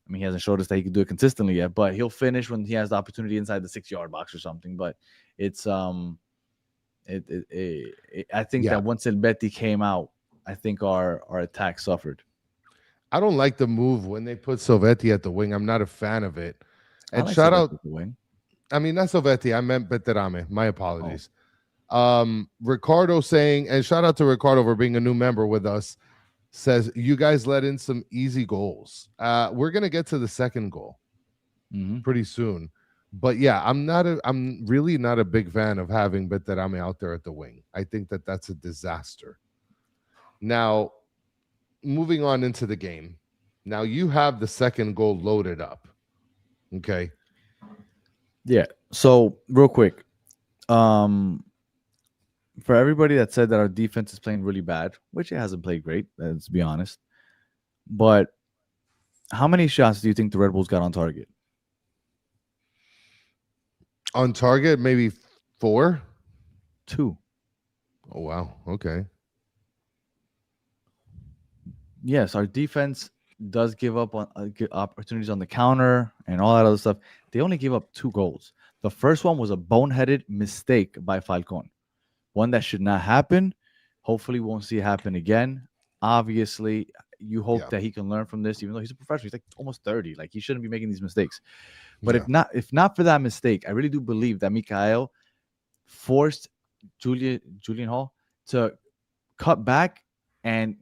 D: I mean, he hasn't showed us that he can do it consistently yet, but he'll finish when he has the opportunity inside the 6-yard box or something. But it's I think that once Silvetti came out, I think our attack suffered.
E: I don't like the move when they put Silvetti at the wing. I'm not a fan of it. And
D: like
E: shout
D: Silvetti
E: out,
D: at the wing.
E: I mean, not Silvetti. I meant Beterame. My apologies. Ricardo saying, and shout out to Ricardo for being a new member with us, says you guys let in some easy goals. We're gonna get to the second goal pretty soon, but yeah, I'm really not a big fan of having Beterame out there at the wing. I think that's a disaster. Now, moving on into the game. Now you have the second goal loaded up. Okay.
D: Yeah. So real quick, for everybody that said that our defense is playing really bad, which it hasn't played great, let's be honest. But how many shots do you think the Red Bulls got on target?
E: On target, maybe 4?
D: 2.
E: Oh, wow. Okay.
D: Yes, our defense does give up on opportunities on the counter and all that other stuff. They only gave up 2 goals. The first one was a boneheaded mistake by Falcon. One that should not happen. Hopefully, we won't see it happen again. Obviously, you hope that he can learn from this, even though he's a professional. He's like almost 30. Like, he shouldn't be making these mistakes. But if not for that mistake, I really do believe that Mikhail forced Julian Hall to cut back and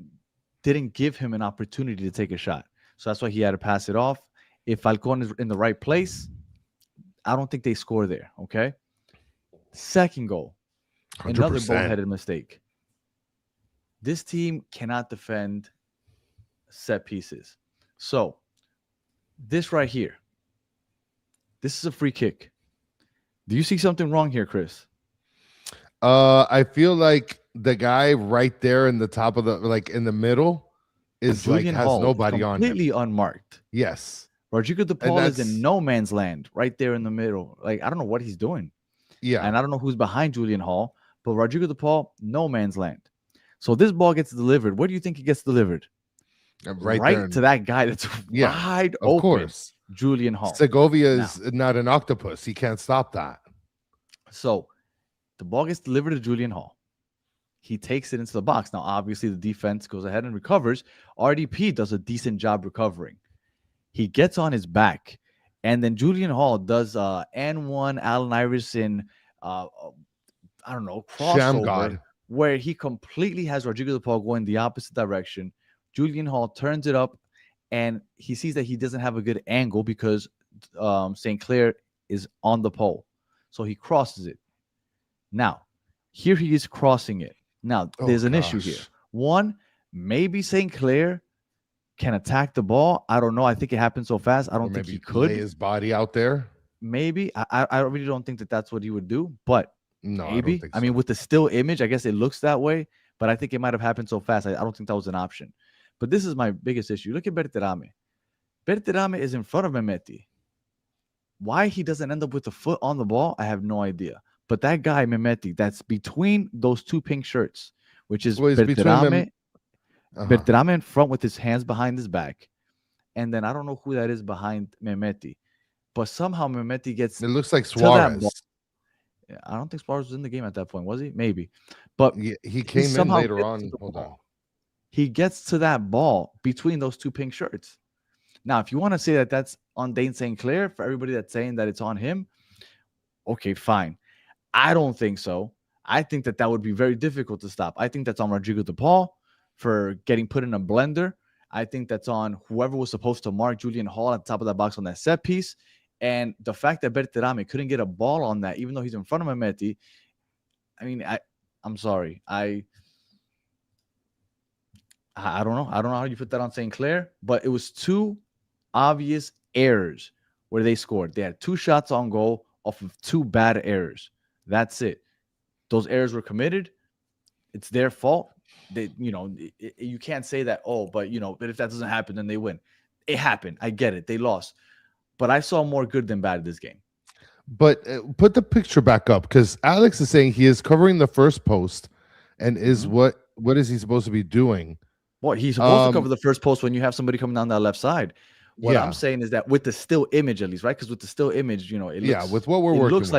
D: didn't give him an opportunity to take a shot. So that's why he had to pass it off. If Falcon is in the right place, I don't think they score there. Okay. Second goal, another
E: 100%.
D: boneheaded mistake. This team cannot defend set pieces. So this right here, this is a free kick. Do you see something wrong here, Chris?
E: I feel like the guy right there in the top of the, like in the middle, is like
D: Julian
E: has
D: Hall,
E: nobody on him.
D: completely unmarked.
E: Yes.
D: Rodrigo De
E: And
D: Paul is
E: that's-
D: in no man's land right there in the middle. Like, I don't know what he's doing.
E: Yeah.
D: And I don't know who's behind Julian Hall, but Rodrigo De Paul, no man's land. So this ball gets delivered. Where do you think it gets delivered?
E: Right there.
D: To that guy that's wide
E: Of
D: open.
E: course.
D: Julian Hall.
E: Segovia is not an octopus. He can't stop that.
D: So the ball gets delivered to Julian Hall. He takes it into the box. Now, obviously, the defense goes ahead and recovers. RDP does a decent job recovering. He gets on his back. And then Julian Hall does N1 Allen Iverson, I don't know,
E: Sham
D: crossover,
E: God.
D: where he completely has Rodrigo De Paul going the opposite direction. Julian Hall turns it up, and he sees that he doesn't have a good angle because St. Clair is on the pole. So he crosses it. Now, here he is crossing it. Now, there's an issue here. One, maybe St. Clair can attack the ball. I don't know. I think it happened so fast. I don't think he could
E: lay his body out there.
D: Maybe. I really don't think that that's what he would do, but
E: No,
D: maybe.
E: I don't think so.
D: I mean, with the still image, I guess it looks that way, but I think it might have happened so fast. I don't think that was an option. But this is my biggest issue. Look at Berterame. Berterame is in front of Mehmeti. Why he doesn't end up with the foot on the ball, I have no idea. But that guy, Mehmeti, that's between those two pink shirts, which is Berterame in front with his hands behind his back. And then I don't know who that is behind Mehmeti. But somehow Mehmeti gets
E: It looks like
D: to that ball.
E: Suarez.
D: Yeah, I don't think Suarez was in the game at that point, was he? Maybe. But
E: Yeah, he came in
D: somehow
E: later
D: gets
E: on.
D: to the
E: Hold on.
D: ball. He gets to that ball between those two pink shirts. Now, if you want to say that that's on Dane St. Clair, for everybody that's saying that it's on him, okay, fine. I don't think so. I think that would be very difficult to stop. I think that's on Rodrigo De Paul for getting put in a blender. I think that's on whoever was supposed to mark Julian Hall at the top of that box on that set piece. And the fact that Berterame couldn't get a ball on that, even though he's in front of Mehmeti, I mean, I'm sorry. I don't know. I don't know how you put that on St. Clair, but it was two obvious errors where they scored. They had two shots on goal off of two bad errors. That's it. Those errors were committed. It's their fault. They, you can't say that, but if that doesn't happen, then they win. It happened. I get it. They lost. But I saw more good than bad this game.
E: But put the picture back up, because Alex is saying he is covering the first post, and is what is he supposed to be doing?
D: Well, he's supposed to cover the first post when you have somebody coming down that left side. What I'm saying is that with the still image, at least, right? Because with the still image, it looks,
E: with what we're working with.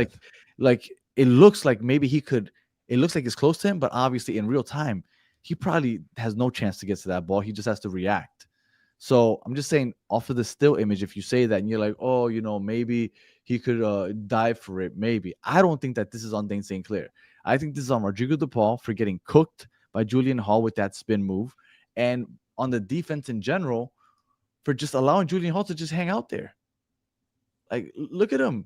D: like it looks like maybe he could. It looks like it's close to him, but obviously in real time, he probably has no chance to get to that ball. He just has to react. So I'm just saying, off of the still image, if you say that and you're like, maybe he could dive for it, maybe. I don't think that this is on Dane St. Clair. I think this is on Rodrigo De Paul for getting cooked by Julian Hall with that spin move, and on the defense in general for just allowing Julian Hall to just hang out there. Like, look at him.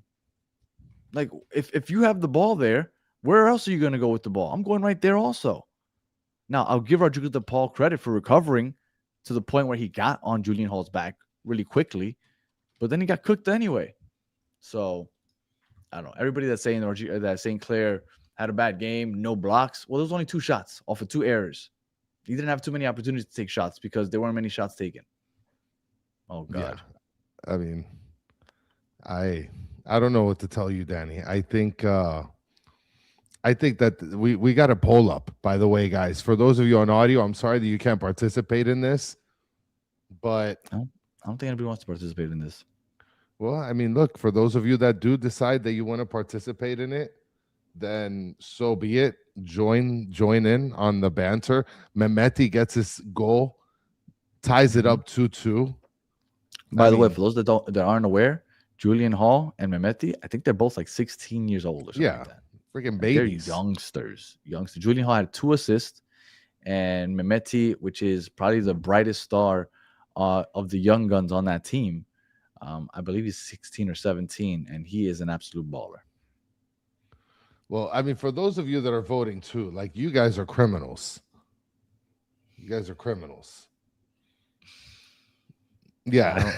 D: Like, if you have the ball there, where else are you going to go with the ball? I'm going right there also. Now, I'll give Rodrigo De Paul credit for recovering to the point where he got on Julian Hall's back really quickly, but then he got cooked anyway. So, I don't know. Everybody that's saying that St. Clair had a bad game, no blocks. Well, there was only two shots off of two errors. He didn't have too many opportunities to take shots because there weren't many shots taken. Oh, God.
E: Yeah. I mean, I don't know what to tell you, Danny. I think that we got a poll up, by the way, guys. For those of you on audio, I'm sorry that you can't participate in this, but
D: I don't think anybody wants to participate in this.
E: Well, I mean, look, for those of you that do decide that you want to participate in it, then so be it. Join in on the banter. Mehmeti gets his goal, ties it up 2-2.
D: By the way, for those that aren't aware, Julian Hall and Mehmeti, I think they're both like 16 years old or something like that.
E: Freaking
D: Like, they're
E: babies.
D: youngsters. Julian Hall had 2 assists, and Mehmeti, which is probably the brightest star of the young guns on that team. I believe he's 16 or 17, and he is an absolute baller.
E: Well, I mean, for those of you that are voting too, like you guys are criminals. You guys are criminals. Yeah.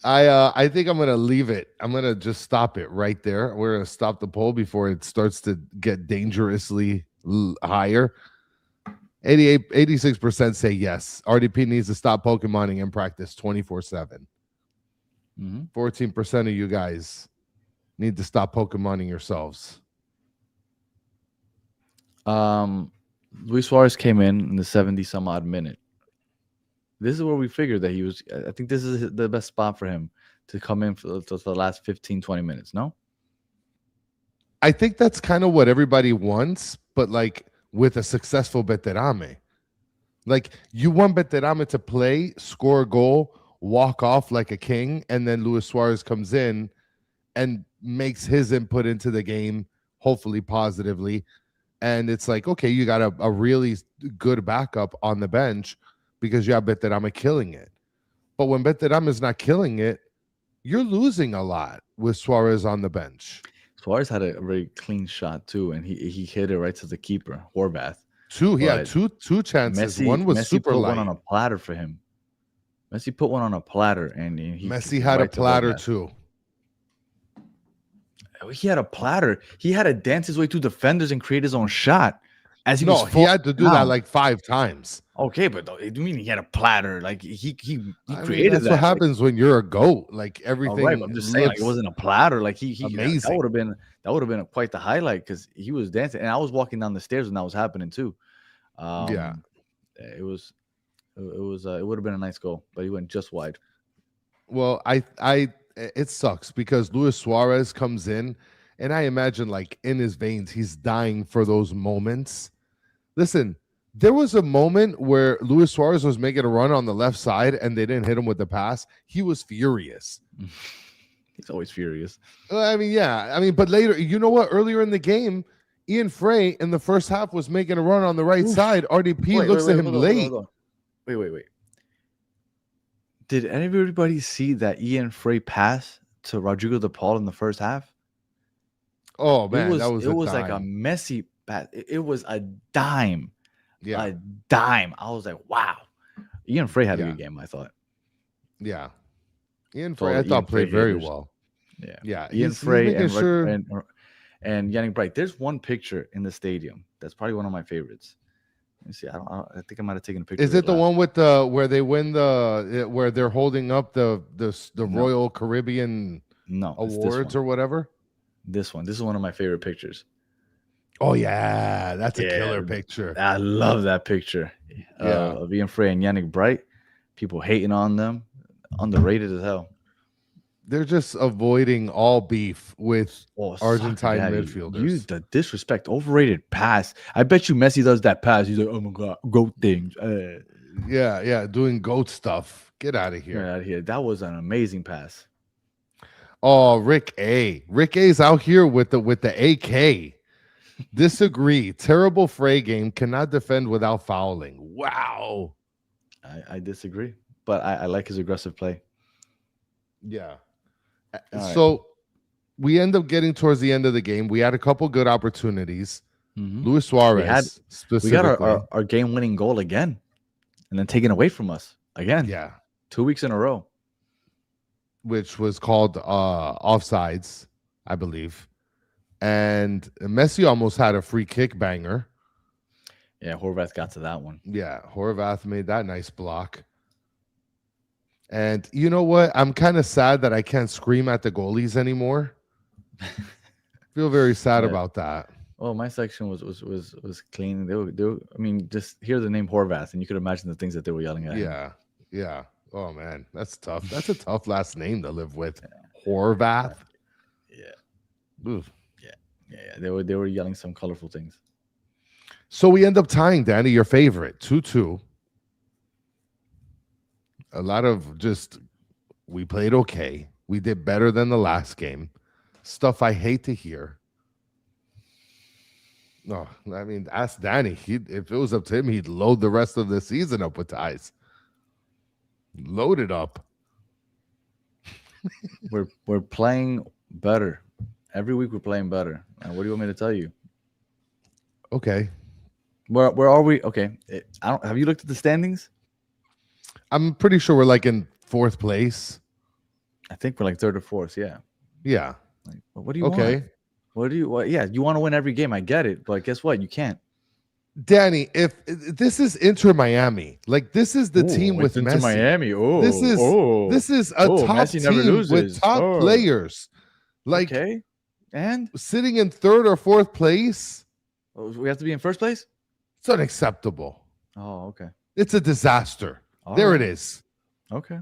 E: I think I'm gonna leave it. I'm gonna just stop it right there. We're gonna stop the poll before it starts to get dangerously higher. 86% say yes. RDP needs to stop Pokemoning and practice 24/7. 14% of you guys need to stop Pokemoning yourselves.
D: Luis Suarez came in the 70 some odd minute. This is where we figured that he was. I think this is the best spot for him to come in for the last 15, 20 minutes. No?
E: I think that's kind of what everybody wants, but like with a successful Veterame. Like you want Veterame to play, score a goal, walk off like a king, and then Luis Suarez comes in and makes his input into the game, hopefully positively. And it's like, okay, you got a really good backup on the bench because you have Veterame killing it. But when Veterame is not killing it, you're losing a lot with Suarez on the bench.
D: Suarez had a very clean shot too, and he hit it right to the keeper, Horvath.
E: He had two chances.
D: Messi,
E: one was
D: Messi
E: super
D: put
E: light.
D: one on a platter for him. Messi put one on a platter, and
E: Messi had a platter too.
D: He had a platter. He had to dance his way through defenders and create his own shot. He
E: had to do that like 5 times.
D: Okay, but you mean he had a platter? Like he created
E: that's
D: that.
E: What happens when you're a GOAT. Like everything.
D: Right, I'm just saying, like, it wasn't a platter. Like he
E: amazing.
D: That would have been quite the highlight because he was dancing, and I was walking down the stairs when that was happening too. It would have been a nice goal, but he went just wide.
E: Well, it sucks because Luis Suarez comes in, and I imagine like in his veins, he's dying for those moments. Listen, there was a moment where Luis Suarez was making a run on the left side and they didn't hit him with the pass. He was furious.
D: He's always furious.
E: But later, you know what? Earlier in the game, Ian Frey in the first half was making a run on the right side. RDP looks at him late.
D: Wait. Did everybody see that Ian Frey pass to Rodrigo De Paul in the first half?
E: Oh man,
D: it was like a messy pass. It was a dime.
E: Yeah,
D: a dime. I was like, wow. Ian Frey had a good game, I thought.
E: Yeah, Ian Frey, I thought played very well. Yeah.
D: Ian Frey and Yannick Bright. There's one picture in the stadium that's probably one of my favorites. Let me see. I think I might have taken a picture.
E: Is it the one with where they win where they're holding up the Royal Caribbean awards or whatever?
D: This one. This is one of my favorite pictures.
E: Oh yeah, that's a killer picture.
D: I love that picture. Of Ian Frey and Yannick Bright. People hating on them. Underrated as hell.
E: They're just avoiding all beef with Argentine midfielders.
D: The disrespect, overrated pass. I bet you Messi does that pass. He's like, oh my god, goat things.
E: Doing goat stuff. Get out of here.
D: Get out of here. That was an amazing pass.
E: Oh, Rick A's out here with the AK. Disagree. Terrible Frey game. Cannot defend without fouling. Wow.
D: I disagree, but I like his aggressive play.
E: Yeah. So we end up getting towards the end of the game. We had a couple good opportunities. Luis Suarez
D: we got our game-winning goal again, and then taken away from us again.
E: Yeah,
D: 2 weeks in a row,
E: which was called offsides, I believe. And Messi almost had a free kick banger.
D: Yeah, Horvath got to that one.
E: Yeah, Horvath made that nice block. And you know what? I'm kind of sad that I can't scream at the goalies anymore. Feel very sad about that.
D: Well, my section was clean. They were, I mean, just hear the name Horvath, and you could imagine the things that they were yelling at.
E: Yeah. Oh man, that's tough. That's a tough last name to live with. Horvath.
D: Yeah. Oof. Yeah. They were yelling some colorful things.
E: So we end up tying, Danny, your favorite, 2-2. A lot of we played okay. We did better than the last game. stuff I hate to hear. No, I mean, ask Danny. If it was up to him, he'd load the rest of the season up with ties. Load it up.
D: We're playing better. Every week we're playing better. And what do you want me to tell you?
E: Okay.
D: Where are we? Okay. I don't have you looked at the standings?
E: I'm pretty sure we're like in 4th place.
D: I think we're like 3rd or 4th, yeah.
E: Yeah.
D: Like, what do you want? What do you what yeah, you want to win every game. I get it, but guess what? You can't.
E: Danny, if this is Inter Miami, like this is the team with
D: into
E: Messi.
D: Miami.
E: This is a top
D: Messi never
E: team
D: loses.
E: with top players. Like
D: okay. And
E: sitting in 3rd or 4th place,
D: we have to be in 1st place?
E: it's unacceptable.
D: Oh, okay.
E: It's a disaster. There it is.
D: Okay.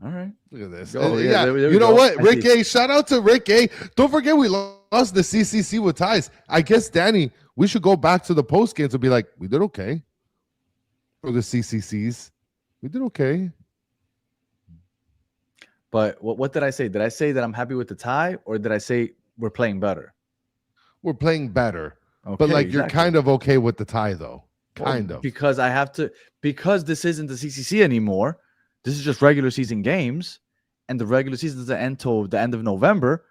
D: All right.
E: Look at this.
D: Yeah, there
E: you know
D: go.
E: what? Rick A. Shout out to Rick A. Don't forget we lost the CCC with ties. I guess, Danny, we should go back to the post games and be like, we did okay for the CCCs. We did okay.
D: But what did I say? Did I say that I'm happy with the tie, or did I say we're playing better?
E: We're playing better.
D: Okay,
E: but like you're kind of okay with the tie, though. Kind of.
D: Because I have to, because this isn't the CCC anymore. This is just regular season games, and the regular season doesn't end till the end of November.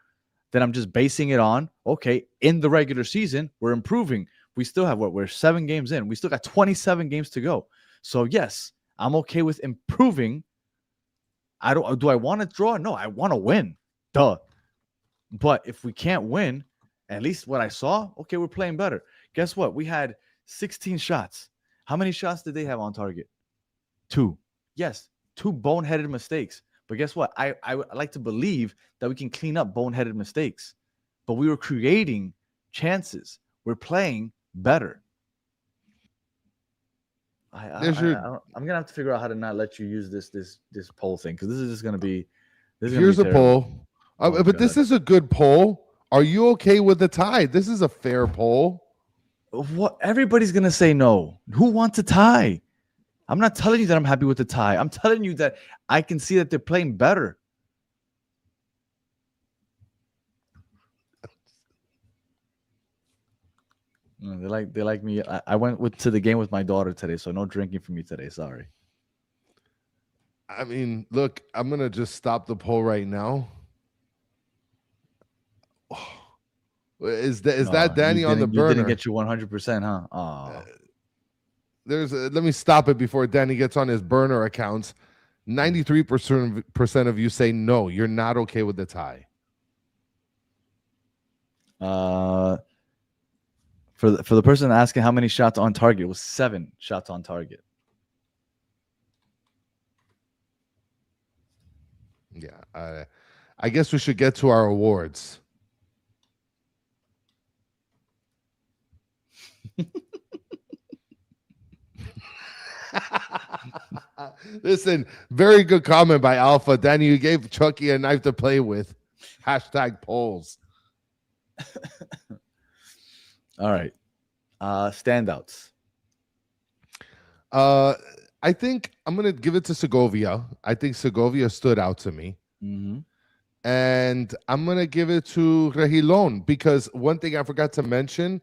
D: Then I'm just basing it on, okay, in the regular season, we're improving. We still have we're 7 games in. We still got 27 games to go. So yes, I'm okay with improving. Do I want to draw? No, I want to win. Duh. But if we can't win, at least what I saw, okay, we're playing better. Guess what? We had 16 shots. How many shots did they have on target? 2. Yes, 2 boneheaded mistakes. But guess what? I like to believe that we can clean up boneheaded mistakes. But we were creating chances. We're playing better. I'm gonna have to figure out how to not let you use this poll thing, because this is just gonna be.
E: Here's a poll, but this is a good poll. Are you okay with the tie? This is a fair poll.
D: What? Everybody's gonna say no. Who wants a tie? I'm not telling you that I'm happy with the tie. I'm telling you that I can see that they're playing better. They like me. I went to the game with my daughter today, so no drinking for me today. Sorry.
E: I mean, look, I'm gonna just stop the poll right now. Oh, is that Danny on the burner?
D: Didn't get you 100%, huh? Oh.
E: Let me stop it before Danny gets on his burner accounts. 93% of you say no, you're not okay with the tie.
D: For the person asking how many shots on target, it was 7 shots on target.
E: Yeah, I guess we should get to our awards. Listen, very good comment by Alpha. Danny, you gave Chucky a knife to play with. Hashtag polls.
D: All right. Standouts.
E: I think I'm going to give it to Segovia. I think Segovia stood out to me.
D: Mm-hmm.
E: And I'm going to give it to Regilon, because one thing I forgot to mention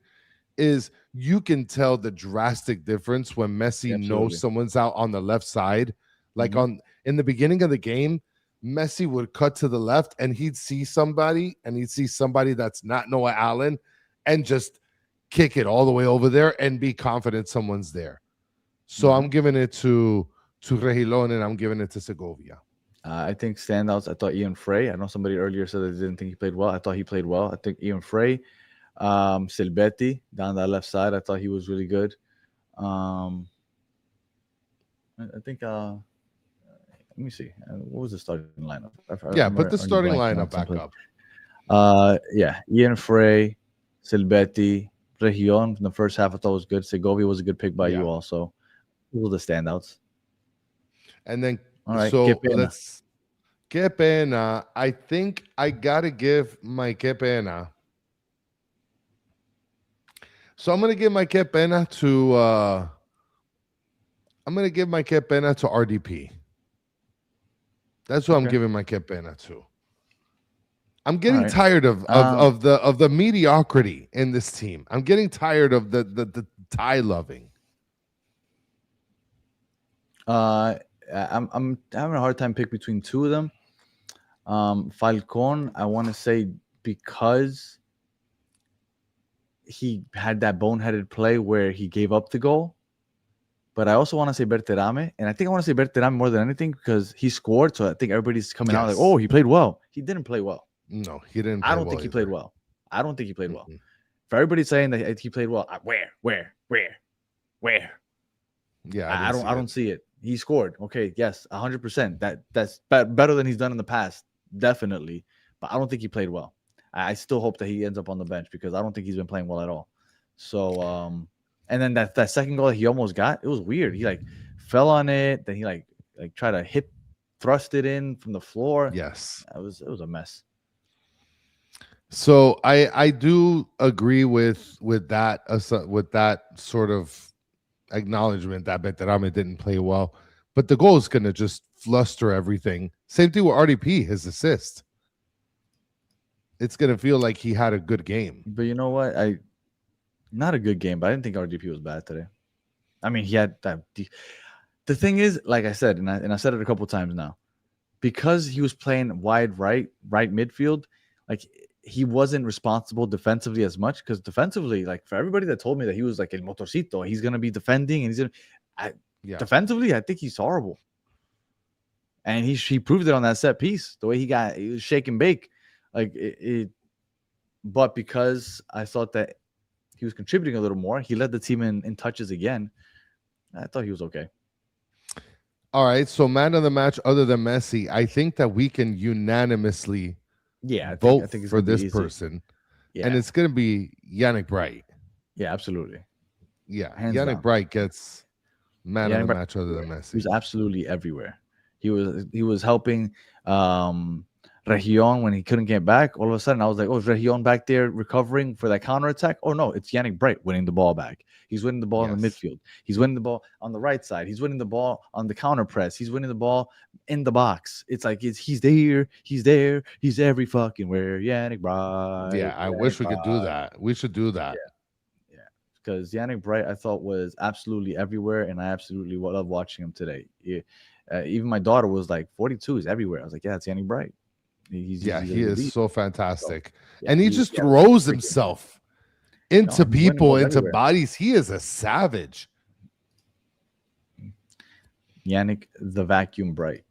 E: is you can tell the drastic difference when Messi knows someone's out on the left side. Like in the beginning of the game, Messi would cut to the left and he'd see somebody that's not Noah Allen and just kick it all the way over there and be confident someone's there. So I'm giving it to Regilon, and I'm giving it to Segovia.
D: I think standouts. I thought Ian Frey. I know somebody earlier said they didn't think he played well. I thought he played well. I think Ian Frey, Silbetti down that left side. I thought he was really good. I think. Let me see. What was the starting lineup?
E: Put the starting lineup back up.
D: Ian Frey, Silbetti, Region in the first half I thought was good. Segovia was a good pick by you also. Those were the standouts.
E: And then,
D: all right,
E: so let's get pena. I think I gotta give my que pena. So I'm gonna give my que pena to RDP. That's what I'm
D: Okay.
E: giving my que pena to. I'm getting
D: right.
E: tired of the mediocrity in this team. I'm getting tired of the tie loving.
D: I'm having a hard time pick between two of them. Falcon, I want to say because he had that boneheaded play where he gave up the goal. But I also want to say Berterame, and I think I want to say Berterame more than anything because he scored. So I think everybody's coming out like, "Oh, he played well." He didn't play well.
E: No, he didn't.
D: I don't think he played well. I don't think he played well. For everybody saying that he played well, where?
E: Yeah,
D: I don't see it. He scored. Okay, yes, 100%. That's better than he's done in the past, definitely. But I don't think he played well. I still hope that he ends up on the bench because I don't think he's been playing well at all. So, and then that second goal that he almost got, it was weird. He like fell on it, then he like tried to thrust it in from the floor.
E: Yes,
D: it was a mess.
E: So I do agree with that sort of acknowledgement that Betarame didn't play well, but the goal is going to just fluster everything. Same thing with RDP, his assist. It's going to feel like he had a good game.
D: But you know what? Not a good game, but I didn't think RDP was bad today. I mean, he had that. The thing is, like I said, and I said it a couple times now, because he was playing wide right midfield, like he wasn't responsible defensively as much. Because defensively, like for everybody that told me that he was like el motorcito, he's gonna be defending and he's gonna. Defensively, I think he's horrible, and he proved it on that set piece. The way he was shake and bake, like it. But because I thought that he was contributing a little more, he led the team in touches again. I thought he was okay.
E: All right, so man of the match other than Messi, I think that we can unanimously vote for this person. Yeah. And it's going to be Yannick Bright.
D: Yeah, absolutely.
E: Yeah, Yannick Bright gets man of the match other than Messi.
D: He was absolutely everywhere. He was helping Region when he couldn't get back. All of a sudden, I was like, "Oh, is Region back there recovering for that counterattack?" Oh no, it's Yannick Bright winning the ball back. He's winning the ball in the midfield. He's winning the ball on the right side. He's winning the ball on the counter press. He's winning the ball in the box. It's like he's there. He's every fucking where. Yannick Bright.
E: Yeah, I wish we could do that. We should do that.
D: Yeah. Because Yannick Bright, I thought was absolutely everywhere, and I absolutely love watching him today. Even my daughter was like, 42 is everywhere. I was like, yeah, it's Yannick Bright. He
E: is so fantastic. So, and he just throws himself into people, into bodies. He is a savage.
D: Yannick the Vacuum Bright.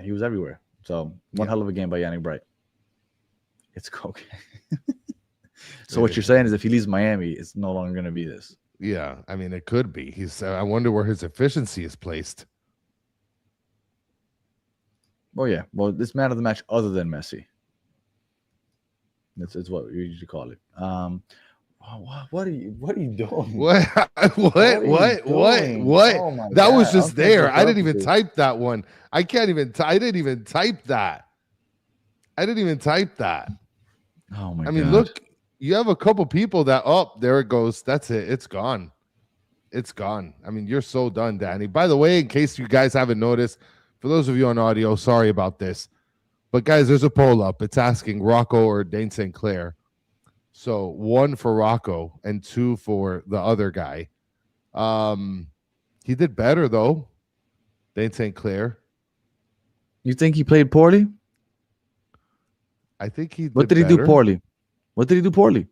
D: He was everywhere. So one hell of a game by Yannick Bright. It's okay. So what you're saying is if he leaves Miami, it's no longer going to be this.
E: Yeah, I mean, it could be. I wonder where his efficiency is placed.
D: Oh yeah, well, this man of the match other than Messi. That's what we usually call it. What are you doing?
E: What? Oh that was just there. I didn't even type that one. I can't even. I didn't even type that.
D: Oh my!
E: I mean, look, you have a couple people that. Oh, there it goes. That's it. It's gone. I mean, you're so done, Danny. By the way, in case you guys haven't noticed. For those of you on audio, sorry about this. But, guys, there's a poll up. It's asking Rocco or Dane St. Clair. So, 1 for Rocco and 2 for the other guy. He did better, though, Dane St. Clair.
D: You think he played poorly?
E: I think he did
D: What did he do poorly?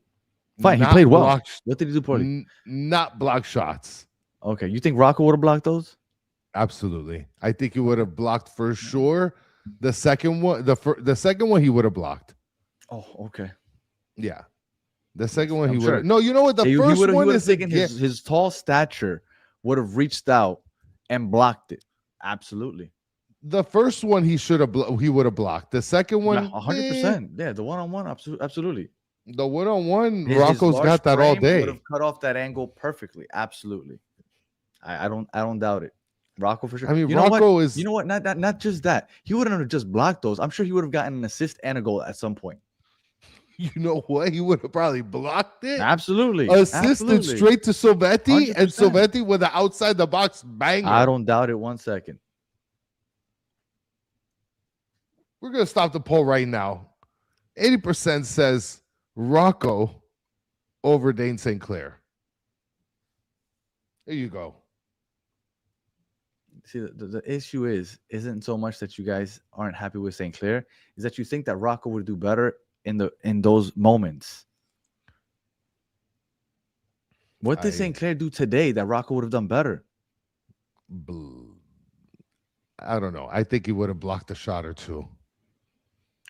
D: Fine, he played well. What did he do poorly?
E: Not block shots.
D: Okay, you think Rocco would have blocked those?
E: Absolutely. I think he would have blocked for sure. The second one, the second one he would have blocked.
D: Oh, okay.
E: Yeah. The second one he would have. No, you know what? The first one is
D: thinking his tall stature would have reached out and blocked it. Absolutely.
E: The first one he would have blocked. The second one,
D: 100%. Yeah, the one-on-one, absolutely.
E: The one-on-one, Rocco's got that all day.
D: Would have cut off that angle perfectly. Absolutely. I don't doubt it. Rocco for sure.
E: I mean, Rocco is.
D: You know what? Not just that. He wouldn't have just blocked those. I'm sure he would have gotten an assist and a goal at some point.
E: You know what? He would have probably blocked it.
D: Absolutely.
E: Assisted straight to Sovetti, 100%. And Sovetti with the outside the box banger.
D: I don't doubt it 1 second.
E: We're going to stop the poll right now. 80% says Rocco over Dane St. Clair. There you go.
D: See, the issue isn't so much that you guys aren't happy with St. Clair, is that you think that Rocco would do better in those moments. What did St. Clair do today that Rocco would have done better?
E: I don't know. I think he would have blocked a shot or two.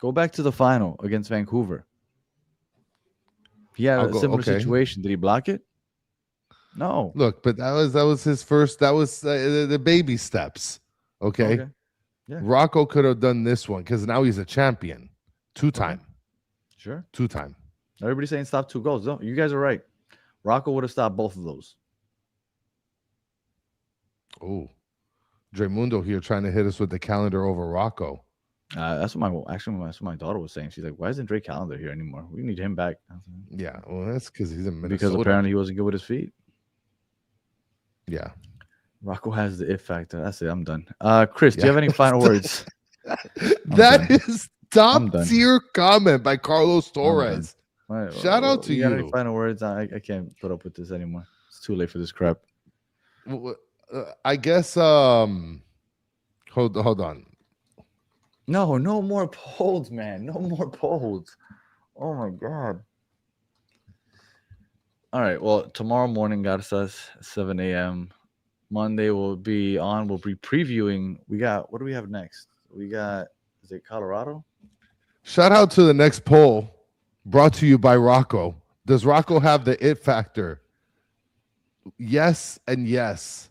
D: Go back to the final against Vancouver. He had a similar situation. Did he block it? No.
E: Look, but that was his first. That was the baby steps. Okay.
D: Yeah.
E: Rocco could have done this one because now he's a champion, 2-time.
D: Okay. Sure.
E: 2-time.
D: Everybody's saying stop 2 goals. No, you guys are right. Rocco would have stopped both of those.
E: Oh, Dremundo here trying to hit us with the calendar over Rocco.
D: That's what my daughter was saying. She's like, "Why isn't Dre Calendar here anymore? We need him back."
E: Yeah, well, that's because he's in Minnesota.
D: Because apparently he wasn't good with his feet.
E: Yeah,
D: Rocco has the it factor. That's it. I'm done. Chris, do you have any final words?
E: That is top tier comment by Carlos Torres. Shout out to you.
D: Got any final words? I can't put up with this anymore. It's too late for this crap.
E: I guess. Hold on.
D: No more polls, man. No more polls. Oh my god. All right. Well, tomorrow morning got us 7 a.m. Monday we'll be on. We'll be previewing. What do we have next? Is it Colorado?
E: Shout out to the next poll brought to you by Rocco. Does Rocco have the it factor? Yes and yes.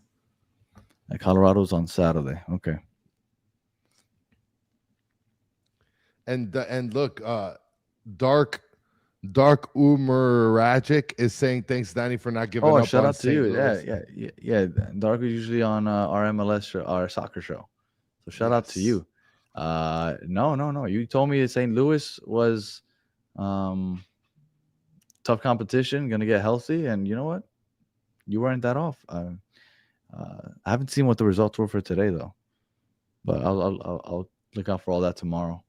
D: Colorado's on Saturday. Okay.
E: And look, Dark Umeragic is saying thanks, Danny, for not giving up.
D: Oh, shout
E: on
D: out to
E: St.
D: you.
E: Louis.
D: Yeah. Dark is usually on our MLS show, our soccer show. So shout out to you. No. You told me St. Louis was tough competition, gonna get healthy, and you know what? You weren't that off. I haven't seen what the results were for today though, but I'll look out for all that tomorrow.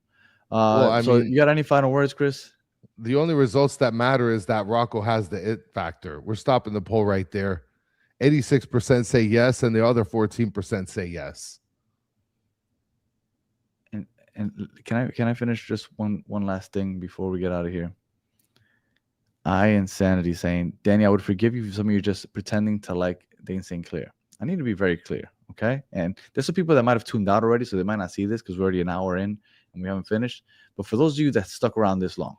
D: So you got any final words, Chris?
E: The only results that matter is that Rocco has the it factor. We're stopping the poll right there. 86% say yes, and the other 14% say yes.
D: And can I finish just one last thing before we get out of here? Insanity saying, Danny, I would forgive you for some of you just pretending to like Dane St. Clair. I need to be very clear, okay? And there's some people that might have tuned out already, so they might not see this because we're already an hour in and we haven't finished. But for those of you that stuck around this long,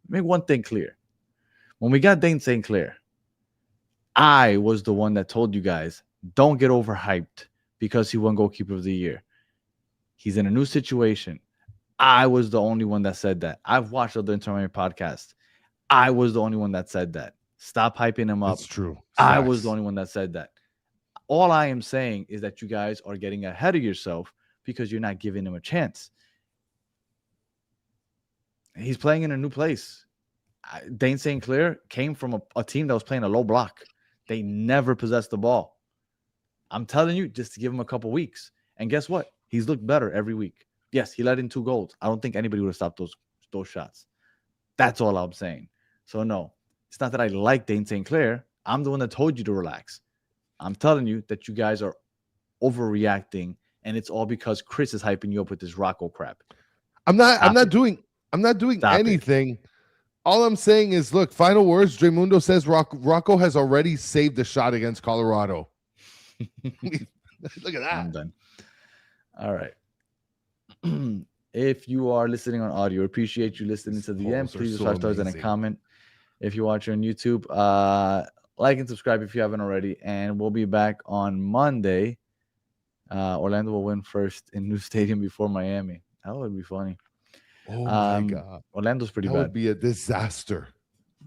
D: make one thing clear. When we got Dane St. Clair, I was the one that told you guys, don't get overhyped because he won goalkeeper of the year. He's in a new situation. I was the only one that said that. I've watched other Inter podcasts. I was the only one that said that. Stop hyping him up.
E: It's true.
D: I was the only one that said that. All I am saying is that you guys are getting ahead of yourself because you're not giving him a chance. He's playing in a new place. Dane St. Clair came from a team that was playing a low block. They never possessed the ball. I'm telling you, just to give him a couple weeks. And guess what? He's looked better every week. Yes, he let in 2 goals. I don't think anybody would have stopped those shots. That's all I'm saying. So no, it's not that I like Dane St. Clair. I'm the one that told you to relax. I'm telling you that you guys are overreacting, and it's all because Chris is hyping you up with this Rocco crap.
E: I'm not doing anything. All I'm saying is, look, final words. Dremundo says Rocco has already saved a shot against Colorado. Look at that.
D: I'm done. All right. If you are listening on audio, appreciate you listening to the end. Please leave 5 stars and a comment. If you're watching on YouTube, like and subscribe if you haven't already. And we'll be back on Monday. Orlando will win first in new stadium before Miami. That would be funny.
E: Oh my God.
D: Orlando's pretty bad.
E: That would be a disaster.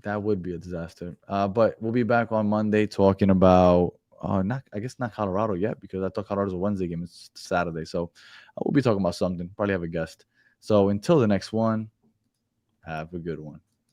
D: That would be a disaster. But we'll be back on Monday talking about not Colorado yet, because I thought Colorado's a Wednesday game. It's Saturday. So we'll be talking about something. Probably have a guest. So until the next one, have a good one.